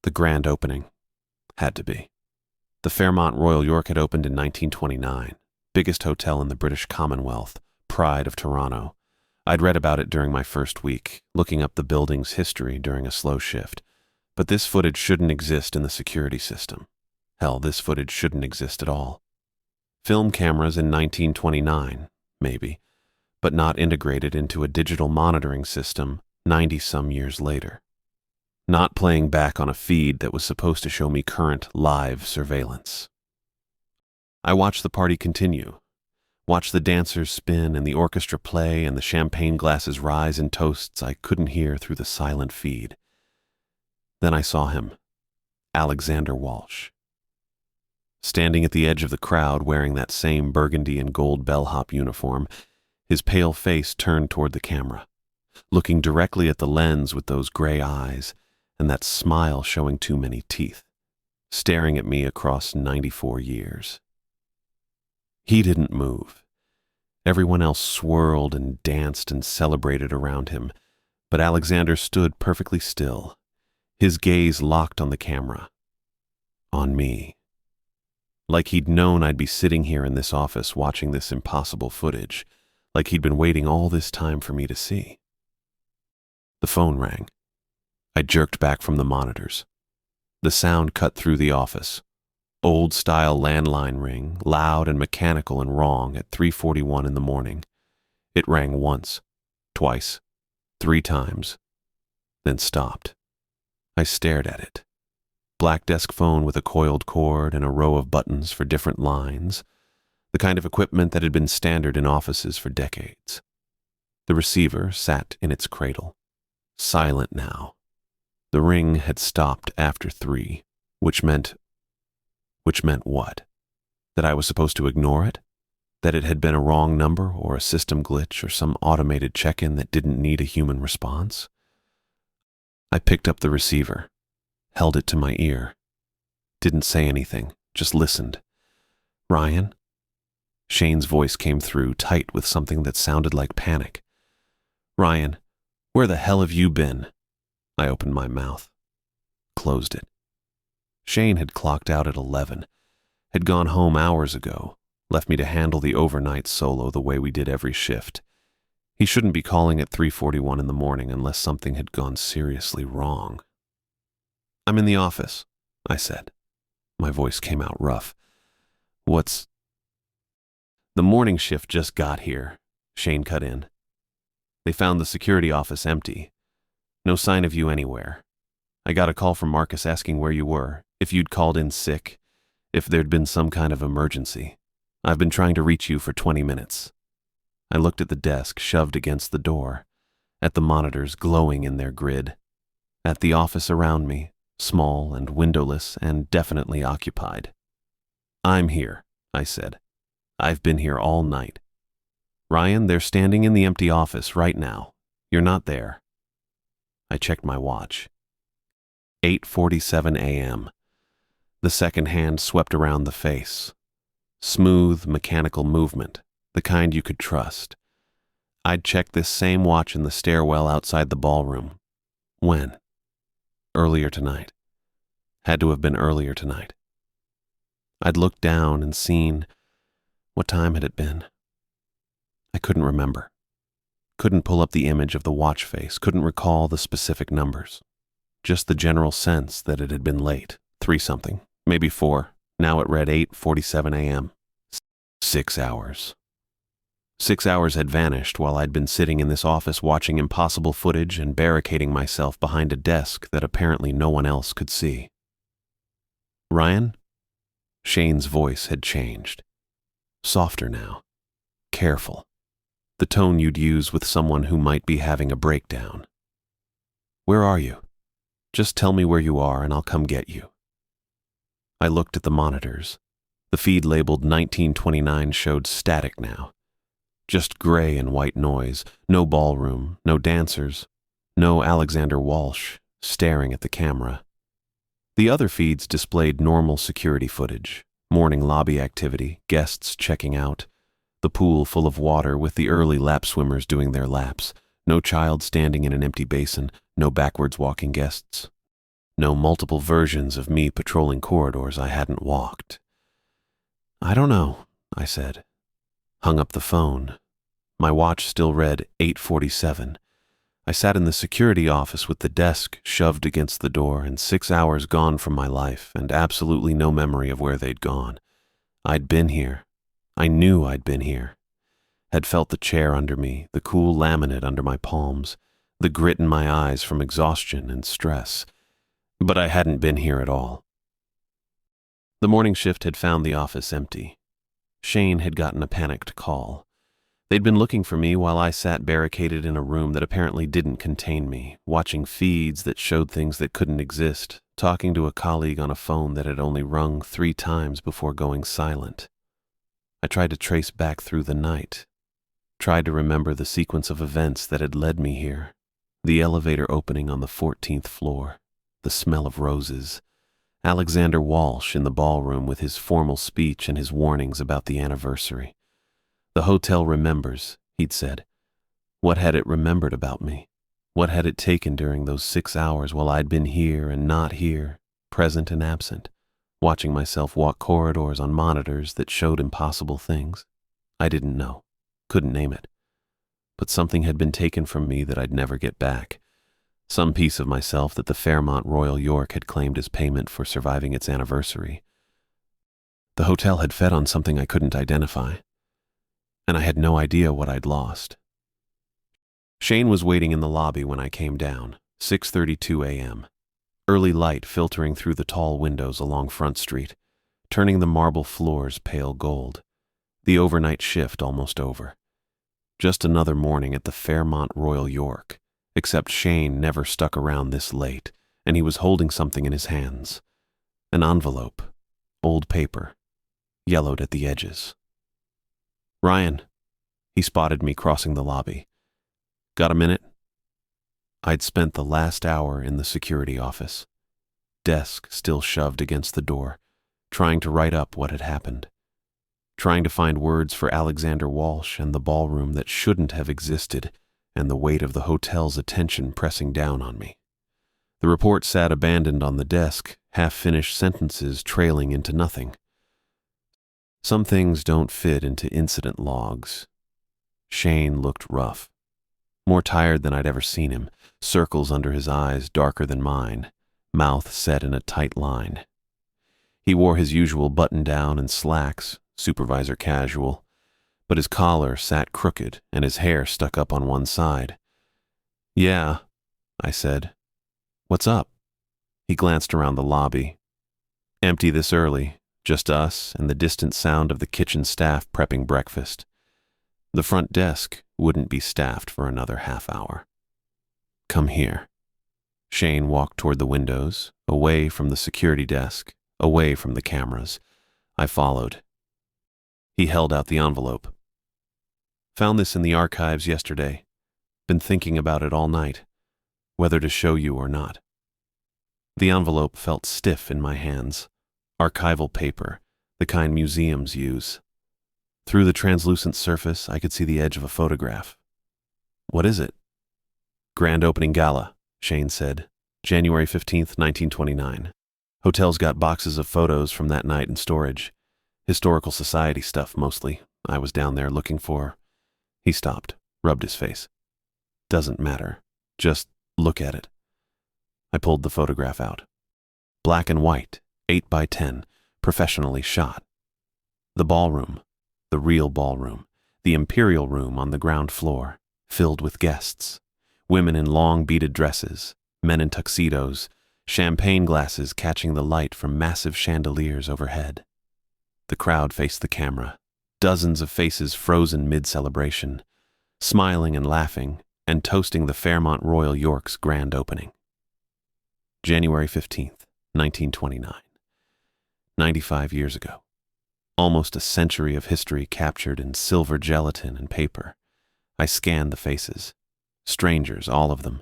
Speaker 1: The grand opening. Had to be. The Fairmont Royal York had opened in 1929. Biggest hotel in the British Commonwealth. Pride of Toronto. I'd read about it during my first week, looking up the building's history during a slow shift. But this footage shouldn't exist in the security system. Hell, this footage shouldn't exist at all. Film cameras in 1929, maybe, but not integrated into a digital monitoring system 90-some years later. Not playing back on a feed that was supposed to show me current, live surveillance. I watched the party continue, watched the dancers spin and the orchestra play and the champagne glasses rise in toasts I couldn't hear through the silent feed. Then I saw him, Alexander Walsh. Standing at the edge of the crowd wearing that same burgundy and gold bellhop uniform, his pale face turned toward the camera, looking directly at the lens with those gray eyes and that smile showing too many teeth. staring at me across 94 years. He didn't move. Everyone else swirled and danced and celebrated around him, but Alexander stood perfectly still, his gaze locked on the camera. On me. Like he'd known I'd be sitting here in this office watching this impossible footage, like he'd been waiting all this time for me to see. The phone rang. I jerked back from the monitors. The sound cut through the office. Old-style landline ring, loud and mechanical and wrong at 3:41 in the morning. It rang once, twice, 3 times, then stopped. I stared at it. Black desk phone with a coiled cord and a row of buttons for different lines, the kind of equipment that had been standard in offices for decades. The receiver sat in its cradle, silent now. The ring had stopped after 3, which meant what? That I was supposed to ignore it? That it had been a wrong number or a system glitch or some automated check-in that didn't need a human response? I picked up the receiver, held it to my ear. Didn't say anything, just listened. "Ryan?" Shane's voice came through, tight with something that sounded like panic. "Ryan, where the hell have you been?" I opened my mouth, closed it. Shane had clocked out at 11, had gone home hours ago, left me to handle the overnight solo the way we did every shift. He shouldn't be calling at 3:41 in the morning unless something had gone seriously wrong. "I'm in the office," I said. My voice came out rough. "What's—" "The morning shift just got here," Shane cut in. "They found the security office empty. No sign of you anywhere. I got a call from Marcus asking where you were, if you'd called in sick, if there'd been some kind of emergency. I've been trying to reach you for 20 minutes. I looked at the desk shoved against the door, at the monitors glowing in their grid, at the office around me, small and windowless and definitely occupied. "I'm here," I said. "I've been here all night. Ryan, they're standing in the empty office right now. You're not there." I checked my watch. 8:47 a.m. The second hand swept around the face. Smooth, mechanical movement, the kind you could trust. I'd checked this same watch in the stairwell outside the ballroom. When? Earlier tonight. Had to have been earlier tonight. I'd looked down and seen... What time had it been? I couldn't remember. Couldn't pull up the image of the watch face, couldn't recall the specific numbers. Just the general sense that it had been late, 3-something, maybe 4. Now it read 8:47 a.m. 6 hours. 6 hours had vanished while I'd been sitting in this office watching impossible footage and barricading myself behind a desk that apparently no one else could see. "Ryan?" Shane's voice had changed. Softer now. Careful. The tone you'd use with someone who might be having a breakdown. "Where are you? Just tell me where you are and I'll come get you." I looked at the monitors. The feed labeled 1929 showed static now. Just gray and white noise, no ballroom, no dancers, no Alexander Walsh staring at the camera. The other feeds displayed normal security footage, morning lobby activity, guests checking out, the pool full of water with the early lap swimmers doing their laps, no child standing in an empty basin, no backwards walking guests, no multiple versions of me patrolling corridors I hadn't walked. "I don't know," I said. Hung up the phone. My watch still read 8:47. I sat in the security office with the desk shoved against the door and 6 hours gone from my life and absolutely no memory of where they'd gone. I'd been here. I knew I'd been here. Had felt the chair under me, the cool laminate under my palms, the grit in my eyes from exhaustion and stress. But I hadn't been here at all. The morning shift had found the office empty. Shane had gotten a panicked call. They'd been looking for me while I sat barricaded in a room that apparently didn't contain me, watching feeds that showed things that couldn't exist, talking to a colleague on a phone that had only rung 3 times before going silent. I tried to trace back through the night, tried to remember the sequence of events that had led me here, the elevator opening on the 14th floor, the smell of roses, Alexander Walsh in the ballroom with his formal speech and his warnings about the anniversary. The hotel remembers, he'd said. What had it remembered about me? What had it taken during those 6 hours while I'd been here and not here, present and absent, watching myself walk corridors on monitors that showed impossible things? I didn't know, couldn't name it. But something had been taken from me that I'd never get back. Some piece of myself that the Fairmont Royal York had claimed as payment for surviving its anniversary. The hotel had fed on something I couldn't identify, and I had no idea what I'd lost. Shane was waiting in the lobby when I came down, 6:32 a.m. Early light filtering through the tall windows along Front Street, turning the marble floors pale gold. The overnight shift almost over. Just another morning at the Fairmont Royal York, except Shane never stuck around this late, and he was holding something in his hands. An envelope, old paper, yellowed at the edges. "Ryan," he spotted me crossing the lobby. "Got a minute?" I'd spent the last hour in the security office, desk still shoved against the door, trying to write up what had happened, trying to find words for Alexander Walsh and the ballroom that shouldn't have existed, and the weight of the hotel's attention pressing down on me. The report sat abandoned on the desk, half-finished sentences trailing into nothing. Some things don't fit into incident logs. Shane looked rough. More tired than I'd ever seen him, circles under his eyes darker than mine, mouth set in a tight line. He wore his usual button-down and slacks, supervisor casual, but his collar sat crooked and his hair stuck up on one side. "Yeah," I said. "What's up?" He glanced around the lobby. Empty this early, just us and the distant sound of the kitchen staff prepping breakfast. The front desk wouldn't be staffed for another half hour. "Come here." Shane walked toward the windows, away from the security desk, away from the cameras. I followed. He held out the envelope. "Found this in the archives yesterday. Been thinking about it all night, whether to show you or not." The envelope felt stiff in my hands. Archival paper, the kind museums use. Through the translucent surface, I could see the edge of a photograph. "What is it?" "Grand opening gala," Shane said. "January 15th, 1929. Hotel's got boxes of photos from that night in storage. Historical society stuff, mostly. I was down there looking for..." He stopped, rubbed his face. "Doesn't matter. Just look at it." I pulled the photograph out. Black and white, 8 by 10, professionally shot. The ballroom, the real ballroom, the imperial room on the ground floor, filled with guests. Women in long beaded dresses, men in tuxedos, champagne glasses catching the light from massive chandeliers overhead. The crowd faced the camera, dozens of faces frozen mid-celebration, smiling and laughing, and toasting the Fairmont Royal York's grand opening. January 15th, 1929. 95 years ago. Almost a century of history captured in silver gelatin and paper. I scanned the faces. Strangers, all of them.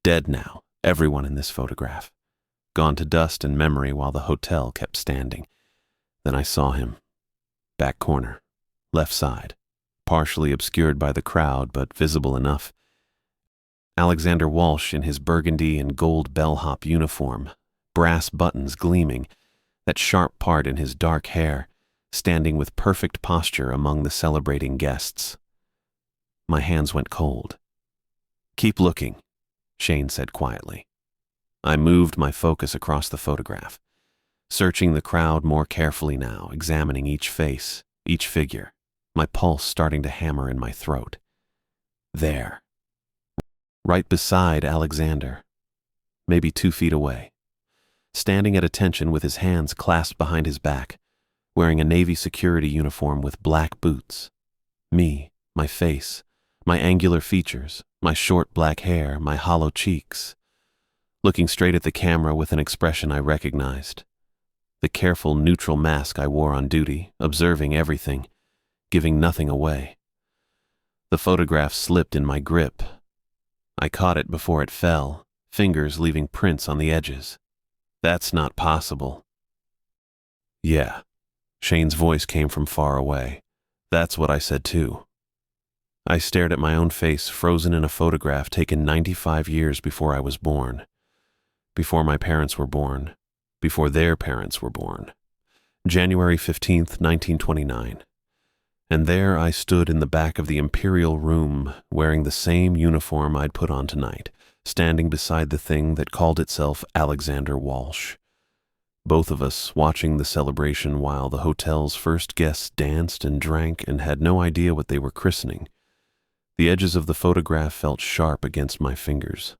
Speaker 1: Dead now, everyone in this photograph. Gone to dust and memory while the hotel kept standing. Then I saw him. Back corner. Left side. Partially obscured by the crowd, but visible enough. Alexander Walsh in his burgundy and gold bellhop uniform, brass buttons gleaming, that sharp part in his dark hair, standing with perfect posture among the celebrating guests. My hands went cold. "Keep looking," Shane said quietly. I moved my focus across the photograph, searching the crowd more carefully now, examining each face, each figure, my pulse starting to hammer in my throat. There. Right beside Alexander, maybe 2 feet away, standing at attention with his hands clasped behind his back, wearing a Navy security uniform with black boots. Me, my face, my angular features, my short black hair, my hollow cheeks. Looking straight at the camera with an expression I recognized. The careful, neutral mask I wore on duty, observing everything, giving nothing away. The photograph slipped in my grip. I caught it before it fell, fingers leaving prints on the edges. That's not possible. Yeah, Shane's voice came from far away. That's what I said too. I stared at my own face, frozen in a photograph taken 95 years before I was born. Before my parents were born. Before their parents were born. January 15th, 1929. And there I stood in the back of the Imperial Room, wearing the same uniform I'd put on tonight, standing beside the thing that called itself Alexander Walsh. Both of us watching the celebration while the hotel's first guests danced and drank and had no idea what they were christening. The edges of the photograph felt sharp against my fingers.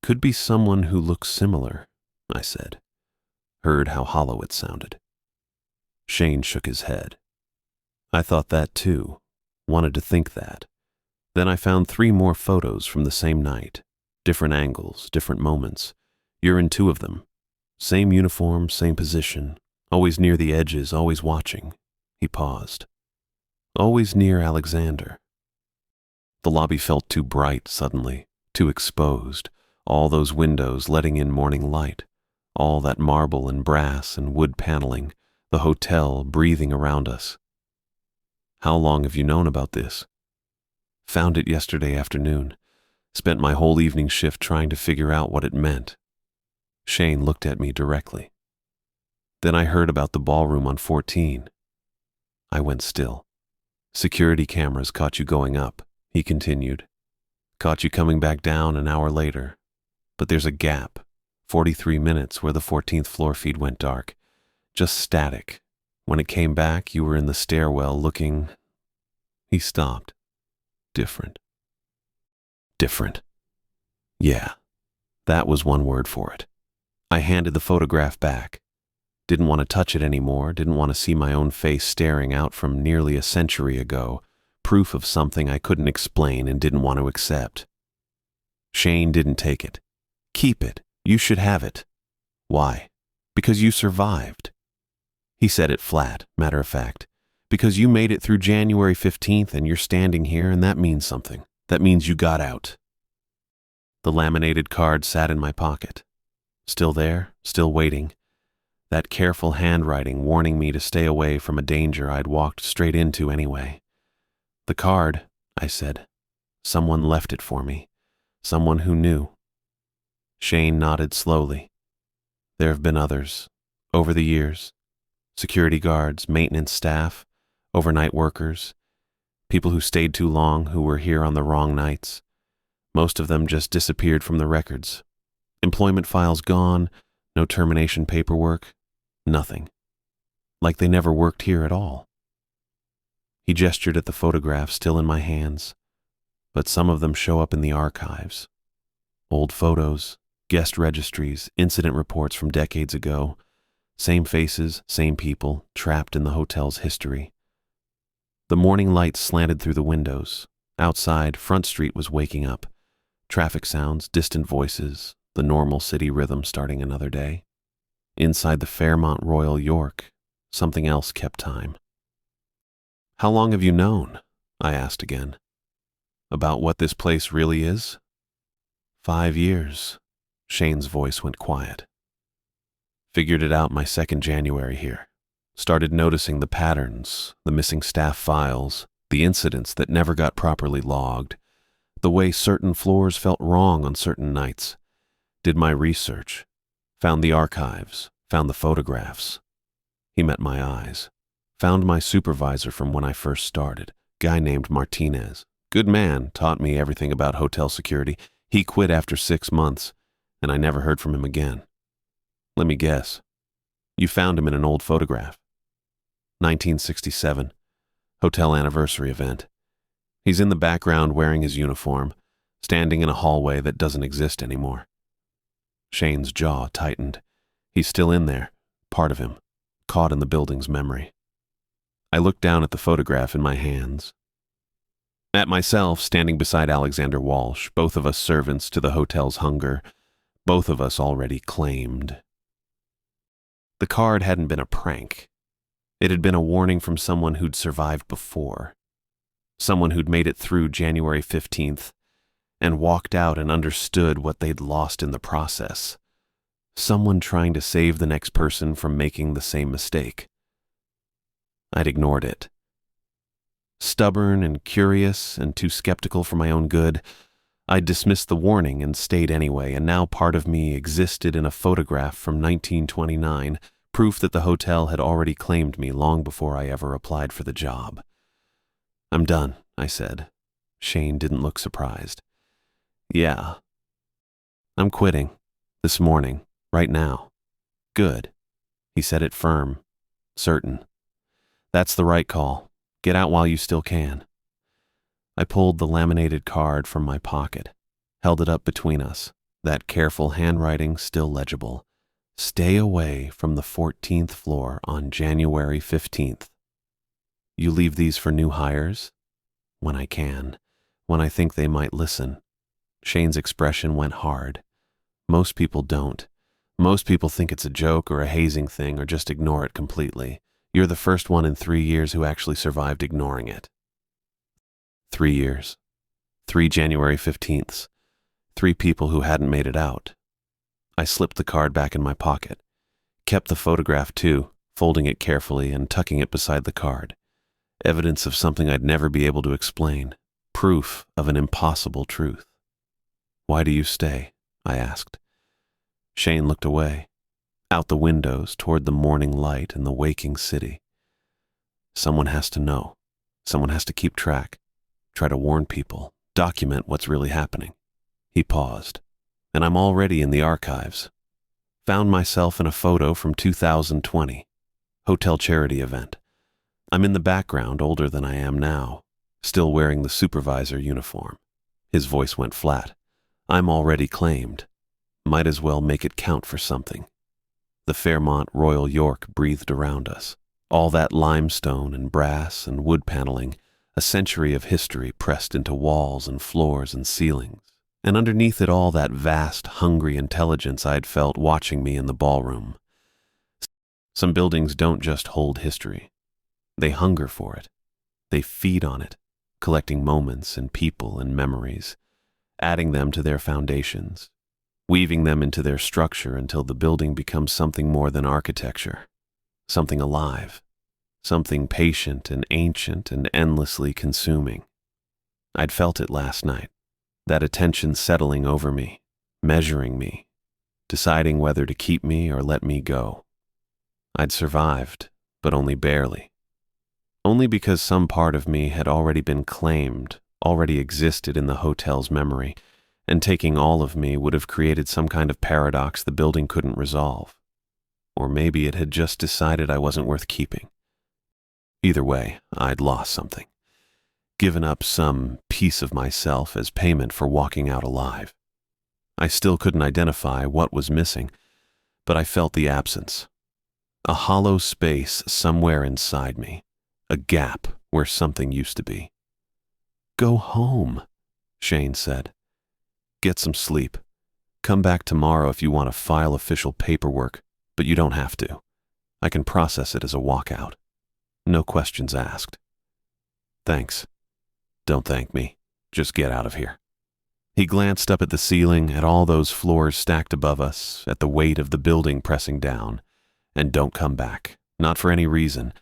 Speaker 1: Could be someone who looks similar, I said. Heard how hollow it sounded. Shane shook his head. I thought that too, wanted to think that. Then I found 3 more photos from the same night. Different angles, different moments. You're in 2 of them. Same uniform, same position. Always near the edges, always watching. He paused. Always near Alexander. The lobby felt too bright suddenly, too exposed. All those windows letting in morning light. All that marble and brass and wood paneling. The hotel breathing around us. How long have you known about this? Found it yesterday afternoon. Spent my whole evening shift trying to figure out what it meant. Shane looked at me directly. Then I heard about the ballroom on 14. I went still. Security cameras caught you going up, he continued. Caught you coming back down an hour later. But there's a gap, 43 minutes where the 14th floor feed went dark. Just static. When it came back, you were in the stairwell looking... He stopped. Different. Different. Yeah, that was one word for it. I handed the photograph back. Didn't want to touch it anymore, didn't want to see my own face staring out from nearly a century ago, proof of something I couldn't explain and didn't want to accept. Shane didn't take it. Keep it. You should have it. Why? Because you survived. He said it flat, matter of fact. Because you made it through January 15th and you're standing here, and that means something. That means you got out. The laminated card sat in my pocket. Still there, still waiting. That careful handwriting warning me to stay away from a danger I'd walked straight into anyway. The card, I said. Someone left it for me. Someone who knew. Shane nodded slowly. There have been others, over the years. Security guards, maintenance staff, overnight workers, people who stayed too long, who were here on the wrong nights. Most of them just disappeared from the records. Employment files gone, no termination paperwork, nothing. Like they never worked here at all. He gestured at the photograph still in my hands, but some of them show up in the archives. Old photos, guest registries, incident reports from decades ago. Same faces, same people, trapped in the hotel's history. The morning light slanted through the windows. Outside, Front Street was waking up. Traffic sounds, distant voices, the normal city rhythm starting another day. Inside the Fairmont Royal York, something else kept time. How long have you known? I asked again. About what this place really is? 5 years. Shane's voice went quiet. Figured it out my second January here. Started noticing the patterns, the missing staff files, the incidents that never got properly logged, the way certain floors felt wrong on certain nights. Did my research. Found the archives, found the photographs. He met my eyes. Found my supervisor from when I first started, guy named Martinez. Good man, taught me everything about hotel security. He quit after 6 months, and I never heard from him again. Let me guess. You found him in an old photograph. 1967. Hotel anniversary event. He's in the background wearing his uniform, standing in a hallway that doesn't exist anymore. Shane's jaw tightened. He's still in there, part of him, caught in the building's memory. I looked down at the photograph in my hands. At myself, standing beside Alexander Walsh, both of us servants to the hotel's hunger, both of us already claimed. The card hadn't been a prank. It had been a warning from someone who'd survived before. Someone who'd made it through January 15th and walked out and understood what they'd lost in the process. Someone trying to save the next person from making the same mistake. I'd ignored it. Stubborn and curious and too skeptical for my own good, I'd dismissed the warning and stayed anyway, and now part of me existed in a photograph from 1929, proof that the hotel had already claimed me long before I ever applied for the job. "I'm done," I said. Shane didn't look surprised. "Yeah. I'm quitting. This morning. Right now." "Good." He said it firm. Certain. "That's the right call. Get out while you still can." I pulled the laminated card from my pocket, held it up between us, that careful handwriting still legible. "Stay away from the 14th floor on January 15th. You leave these for new hires?" "When I can. When I think they might listen." Shane's expression went hard. "Most people don't. Most people think it's a joke or a hazing thing or just ignore it completely. You're the first one in 3 years who actually survived ignoring it." 3 years. 3 January 15ths. 3 people who hadn't made it out. I slipped the card back in my pocket. Kept the photograph too, folding it carefully and tucking it beside the card. Evidence of something I'd never be able to explain. Proof of an impossible truth. "Why do you stay?" I asked. Shane looked away, out the windows toward the morning light and the waking city. "Someone has to know. Someone has to keep track. Try to warn people. Document what's really happening." He paused. "And I'm already in the archives. Found myself in a photo from 2020. Hotel charity event. I'm in the background, older than I am now, still wearing the supervisor uniform." His voice went flat. "I'm already claimed. Might as well make it count for something." The Fairmont Royal York breathed around us. All that limestone and brass and wood paneling, a century of history pressed into walls and floors and ceilings. And underneath it all, that vast, hungry intelligence I'd felt watching me in the ballroom. Some buildings don't just hold history. They hunger for it. They feed on it, collecting moments and people and memories, adding them to their foundations, weaving them into their structure until the building becomes something more than architecture, something alive, something patient and ancient and endlessly consuming. I'd felt it last night, that attention settling over me, measuring me, deciding whether to keep me or let me go. I'd survived, but only barely. Only because some part of me had already been claimed, already existed in the hotel's memory, and taking all of me would have created some kind of paradox the building couldn't resolve. Or maybe it had just decided I wasn't worth keeping. Either way, I'd lost something. Given up some piece of myself as payment for walking out alive. I still couldn't identify what was missing, but I felt the absence. A hollow space somewhere inside me. A gap where something used to be. "Go home," Shane said. "Get some sleep. Come back tomorrow if you want to file official paperwork, but you don't have to. I can process it as a walkout. No questions asked." "Thanks. Don't thank me. Just get out of here." He glanced up at the ceiling, at all those floors stacked above us, at the weight of the building pressing down. "And don't come back. Not for any reason.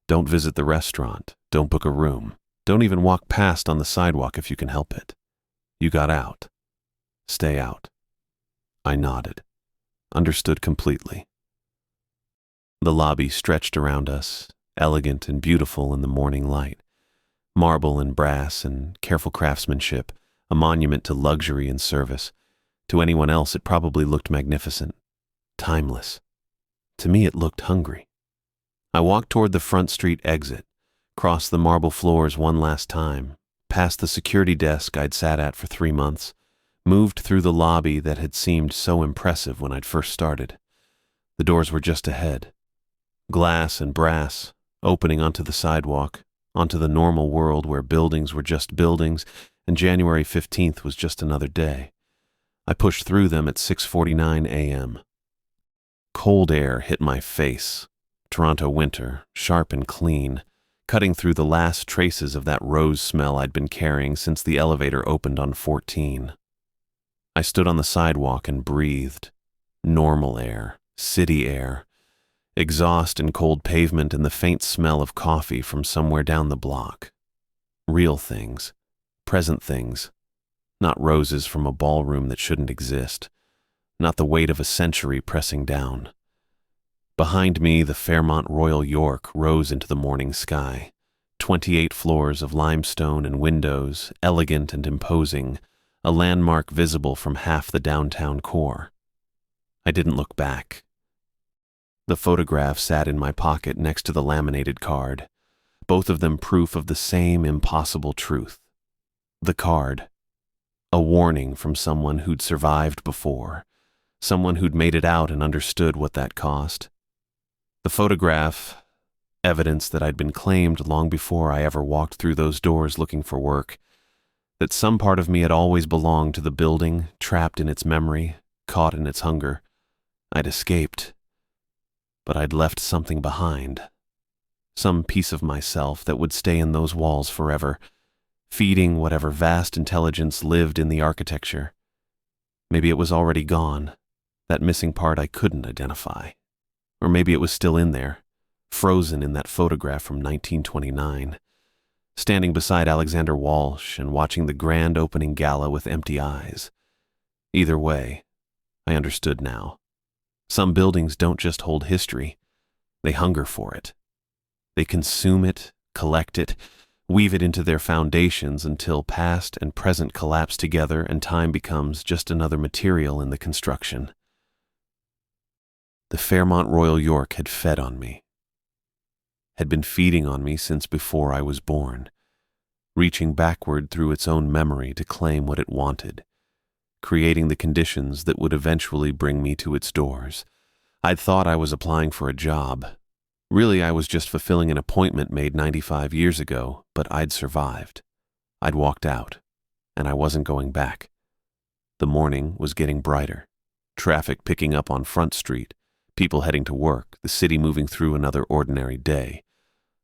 Speaker 1: Don't visit the restaurant. Don't book a room. Don't even walk past on the sidewalk if you can help it. You got out. Stay out." I nodded. Understood completely. The lobby stretched around us, elegant and beautiful in the morning light. Marble and brass and careful craftsmanship, a monument to luxury and service. To anyone else, it probably looked magnificent. Timeless. To me, it looked hungry. I walked toward the Front Street exit, crossed the marble floors one last time, past the security desk I'd sat at for 3 months, moved through the lobby that had seemed so impressive when I'd first started. The doors were just ahead. Glass and brass, opening onto the sidewalk, onto the normal world where buildings were just buildings and January 15th was just another day. I pushed through them at 6:49 a.m. Cold air hit my face. Toronto winter, sharp and clean, cutting through the last traces of that rose smell I'd been carrying since the elevator opened on 14. I stood on the sidewalk and breathed. Normal air, city air, exhaust and cold pavement and the faint smell of coffee from somewhere down the block. Real things, present things, not roses from a ballroom that shouldn't exist, not the weight of a century pressing down. Behind me, the Fairmont Royal York rose into the morning sky, 28 floors of limestone and windows, elegant and imposing, a landmark visible from half the downtown core. I didn't look back. The photograph sat in my pocket next to the laminated card, both of them proof of the same impossible truth. The card, a warning from someone who'd survived before, someone who'd made it out and understood what that cost. The photograph, evidence that I'd been claimed long before I ever walked through those doors looking for work, that some part of me had always belonged to the building, trapped in its memory, caught in its hunger. I'd escaped, but I'd left something behind. Some piece of myself that would stay in those walls forever, feeding whatever vast intelligence lived in the architecture. Maybe it was already gone, that missing part I couldn't identify. Or maybe it was still in there, frozen in that photograph from 1929, standing beside Alexander Walsh and watching the grand opening gala with empty eyes. Either way, I understood now. Some buildings don't just hold history, they hunger for it. They consume it, collect it, weave it into their foundations until past and present collapse together and time becomes just another material in the construction. The Fairmont Royal York had fed on me, had been feeding on me since before I was born, reaching backward through its own memory to claim what it wanted, creating the conditions that would eventually bring me to its doors. I'd thought I was applying for a job. Really, I was just fulfilling an appointment made 95 years ago, but I'd survived. I'd walked out, and I wasn't going back. The morning was getting brighter, traffic picking up on Front Street, people heading to work, the city moving through another ordinary day.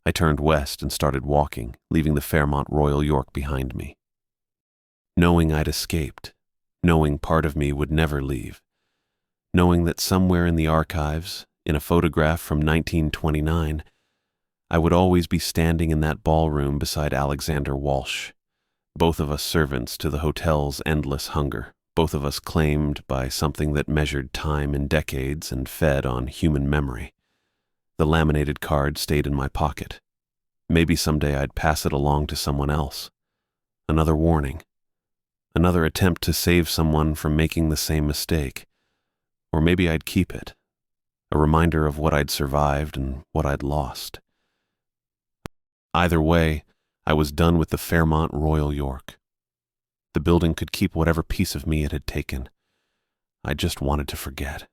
Speaker 1: I turned west and started walking, leaving the Fairmont Royal York behind me. Knowing I'd escaped, knowing part of me would never leave, knowing that somewhere in the archives, in a photograph from 1929, I would always be standing in that ballroom beside Alexander Walsh, both of us servants to the hotel's endless hunger, both of us claimed by something that measured time in decades and fed on human memory. The laminated card stayed in my pocket. Maybe someday I'd pass it along to someone else. Another warning. Another attempt to save someone from making the same mistake. Or maybe I'd keep it. A reminder of what I'd survived and what I'd lost. Either way, I was done with the Fairmont Royal York. The building could keep whatever piece of me it had taken. I just wanted to forget.